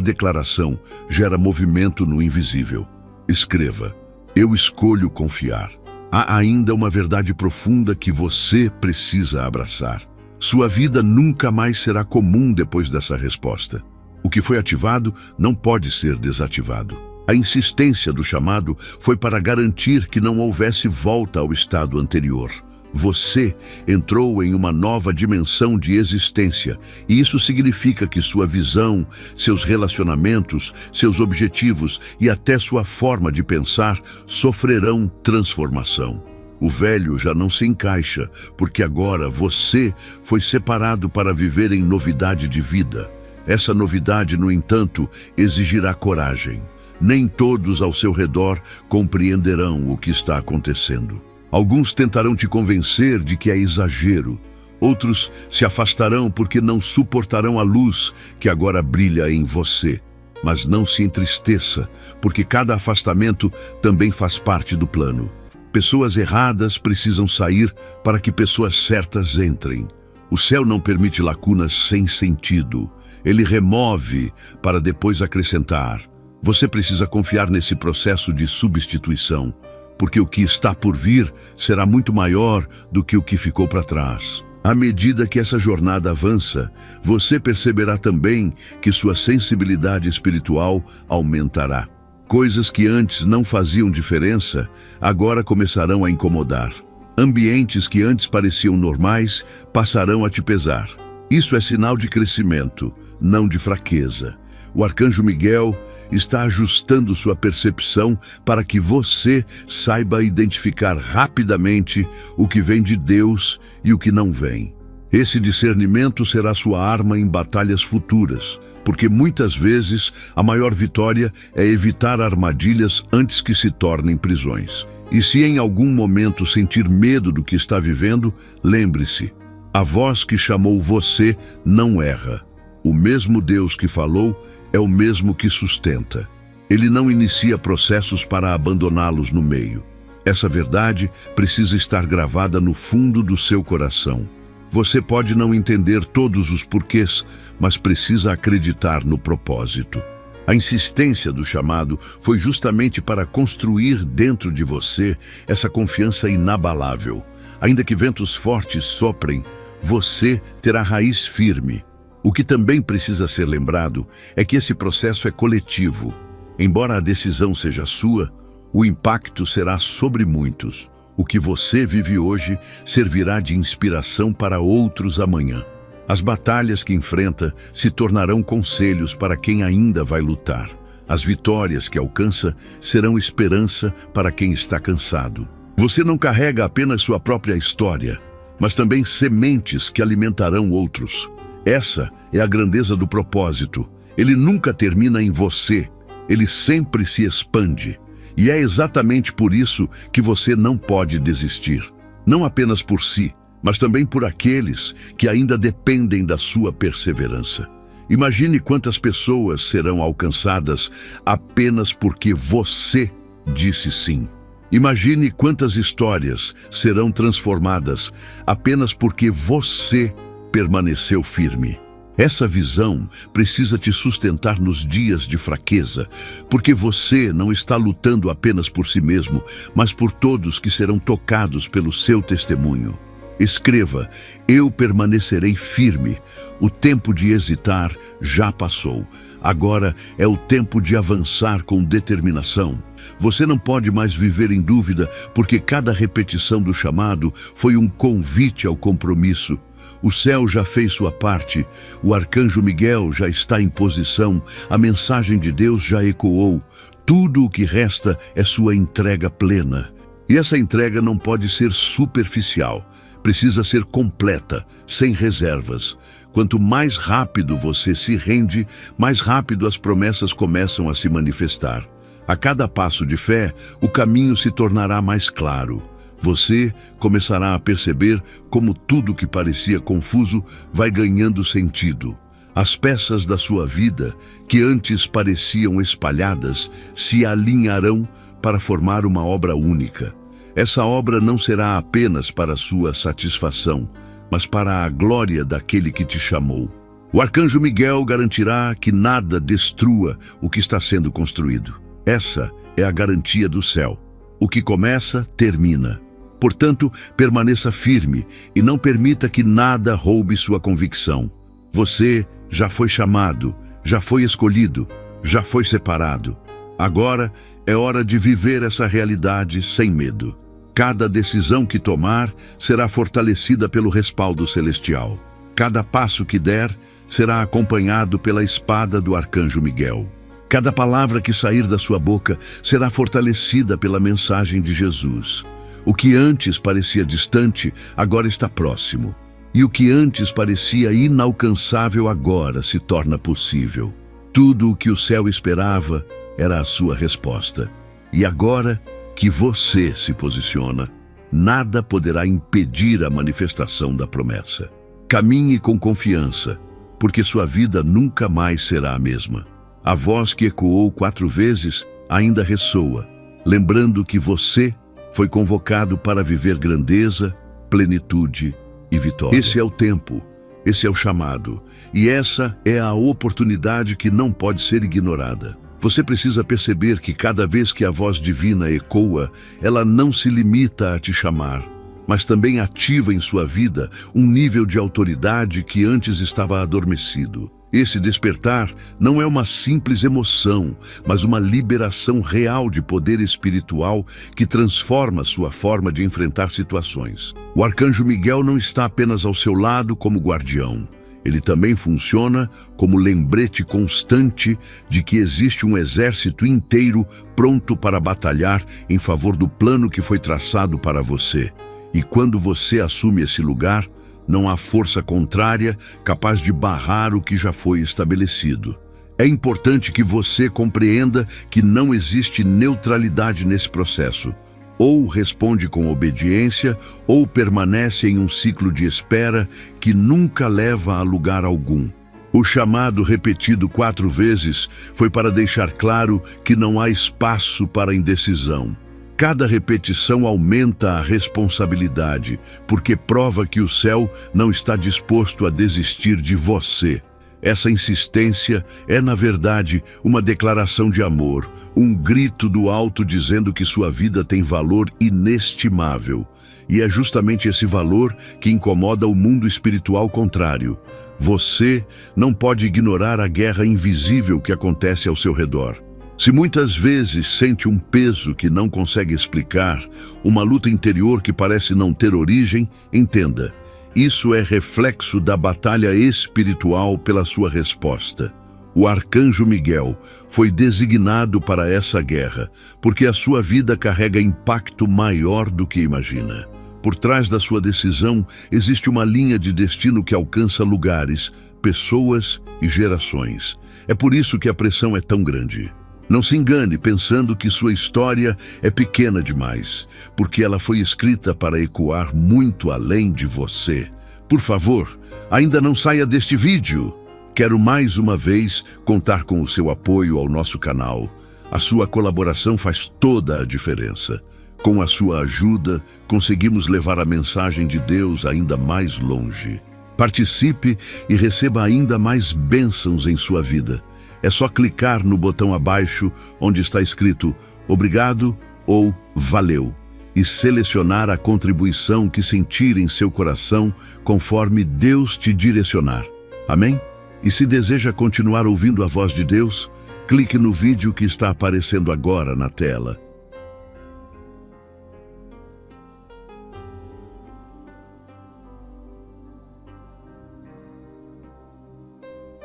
declaração gera movimento no invisível. Escreva: eu escolho confiar. Há ainda uma verdade profunda que você precisa abraçar. Sua vida nunca mais será comum depois dessa resposta. O que foi ativado não pode ser desativado. A insistência do chamado foi para garantir que não houvesse volta ao estado anterior. Você entrou em uma nova dimensão de existência, e isso significa que sua visão, seus relacionamentos, seus objetivos e até sua forma de pensar sofrerão transformação. O velho já não se encaixa, porque agora você foi separado para viver em novidade de vida. Essa novidade, no entanto, exigirá coragem. Nem todos ao seu redor compreenderão o que está acontecendo. Alguns tentarão te convencer de que é exagero. Outros se afastarão porque não suportarão a luz que agora brilha em você. Mas não se entristeça, porque cada afastamento também faz parte do plano. Pessoas erradas precisam sair para que pessoas certas entrem. O céu não permite lacunas sem sentido. Ele remove para depois acrescentar. Você precisa confiar nesse processo de substituição, porque o que está por vir será muito maior do que o que ficou para trás. À medida que essa jornada avança, você perceberá também que sua sensibilidade espiritual aumentará. Coisas que antes não faziam diferença, agora começarão a incomodar. Ambientes que antes pareciam normais, passarão a te pesar. Isso é sinal de crescimento, não de fraqueza. O arcanjo Miguel está ajustando sua percepção para que você saiba identificar rapidamente o que vem de Deus e o que não vem. Esse discernimento será sua arma em batalhas futuras, porque muitas vezes a maior vitória é evitar armadilhas antes que se tornem prisões. E se em algum momento sentir medo do que está vivendo, lembre-se, a voz que chamou você não erra. O mesmo Deus que falou é o mesmo que sustenta. Ele não inicia processos para abandoná-los no meio. Essa verdade precisa estar gravada no fundo do seu coração. Você pode não entender todos os porquês, mas precisa acreditar no propósito. A insistência do chamado foi justamente para construir dentro de você essa confiança inabalável. Ainda que ventos fortes soprem, você terá raiz firme. O que também precisa ser lembrado é que esse processo é coletivo. Embora a decisão seja sua, o impacto será sobre muitos. O que você vive hoje servirá de inspiração para outros amanhã. As batalhas que enfrenta se tornarão conselhos para quem ainda vai lutar. As vitórias que alcança serão esperança para quem está cansado. Você não carrega apenas sua própria história, mas também sementes que alimentarão outros. Essa é a grandeza do propósito. Ele nunca termina em você, ele sempre se expande. E é exatamente por isso que você não pode desistir. Não apenas por si, mas também por aqueles que ainda dependem da sua perseverança. Imagine quantas pessoas serão alcançadas apenas porque você disse sim. Imagine quantas histórias serão transformadas apenas porque você permaneceu firme. Essa visão precisa te sustentar nos dias de fraqueza, porque você não está lutando apenas por si mesmo, mas por todos que serão tocados pelo seu testemunho. Escreva: eu permanecerei firme. O tempo de hesitar já passou. Agora é o tempo de avançar com determinação. Você não pode mais viver em dúvida, porque cada repetição do chamado foi um convite ao compromisso. O céu já fez sua parte, o arcanjo Miguel já está em posição, a mensagem de Deus já ecoou. Tudo o que resta é sua entrega plena. E essa entrega não pode ser superficial, precisa ser completa, sem reservas. Quanto mais rápido você se rende, mais rápido as promessas começam a se manifestar. A cada passo de fé, o caminho se tornará mais claro. Você começará a perceber como tudo que parecia confuso vai ganhando sentido. As peças da sua vida, que antes pareciam espalhadas, se alinharão para formar uma obra única. Essa obra não será apenas para sua satisfação, mas para a glória daquele que te chamou. O arcanjo Miguel garantirá que nada destrua o que está sendo construído. Essa é a garantia do céu. O que começa, termina. Portanto, permaneça firme e não permita que nada roube sua convicção. Você já foi chamado, já foi escolhido, já foi separado. Agora é hora de viver essa realidade sem medo. Cada decisão que tomar será fortalecida pelo respaldo celestial. Cada passo que der será acompanhado pela espada do arcanjo Miguel. Cada palavra que sair da sua boca será fortalecida pela mensagem de Jesus. O que antes parecia distante, agora está próximo. E o que antes parecia inalcançável, agora se torna possível. Tudo o que o céu esperava era a sua resposta. E agora que você se posiciona, nada poderá impedir a manifestação da promessa. Caminhe com confiança, porque sua vida nunca mais será a mesma. A voz que ecoou 4 vezes ainda ressoa, lembrando que você foi convocado para viver grandeza, plenitude e vitória. Esse é o tempo, esse é o chamado, e essa é a oportunidade que não pode ser ignorada. Você precisa perceber que cada vez que a voz divina ecoa, ela não se limita a te chamar, mas também ativa em sua vida um nível de autoridade que antes estava adormecido. Esse despertar não é uma simples emoção, mas uma liberação real de poder espiritual que transforma sua forma de enfrentar situações. O arcanjo Miguel não está apenas ao seu lado como guardião. Ele também funciona como lembrete constante de que existe um exército inteiro pronto para batalhar em favor do plano que foi traçado para você. E quando você assume esse lugar, não há força contrária capaz de barrar o que já foi estabelecido. É importante que você compreenda que não existe neutralidade nesse processo. Ou responde com obediência, ou permanece em um ciclo de espera que nunca leva a lugar algum. O chamado repetido 4 vezes foi para deixar claro que não há espaço para indecisão. Cada repetição aumenta a responsabilidade, porque prova que o céu não está disposto a desistir de você. Essa insistência é, na verdade, uma declaração de amor, um grito do alto dizendo que sua vida tem valor inestimável. E é justamente esse valor que incomoda o mundo espiritual contrário. Você não pode ignorar a guerra invisível que acontece ao seu redor. Se muitas vezes sente um peso que não consegue explicar, uma luta interior que parece não ter origem, entenda. Isso é reflexo da batalha espiritual pela sua resposta. O arcanjo Miguel foi designado para essa guerra, porque a sua vida carrega impacto maior do que imagina. Por trás da sua decisão existe uma linha de destino que alcança lugares, pessoas e gerações. É por isso que a pressão é tão grande. Não se engane pensando que sua história é pequena demais, porque ela foi escrita para ecoar muito além de você. Por favor, ainda não saia deste vídeo. Quero mais uma vez contar com o seu apoio ao nosso canal. A sua colaboração faz toda a diferença. Com a sua ajuda, conseguimos levar a mensagem de Deus ainda mais longe. Participe e receba ainda mais bênçãos em sua vida. É só clicar no botão abaixo onde está escrito "Obrigado" ou "Valeu" e selecionar a contribuição que sentir em seu coração conforme Deus te direcionar. Amém? E se deseja continuar ouvindo a voz de Deus, clique no vídeo que está aparecendo agora na tela.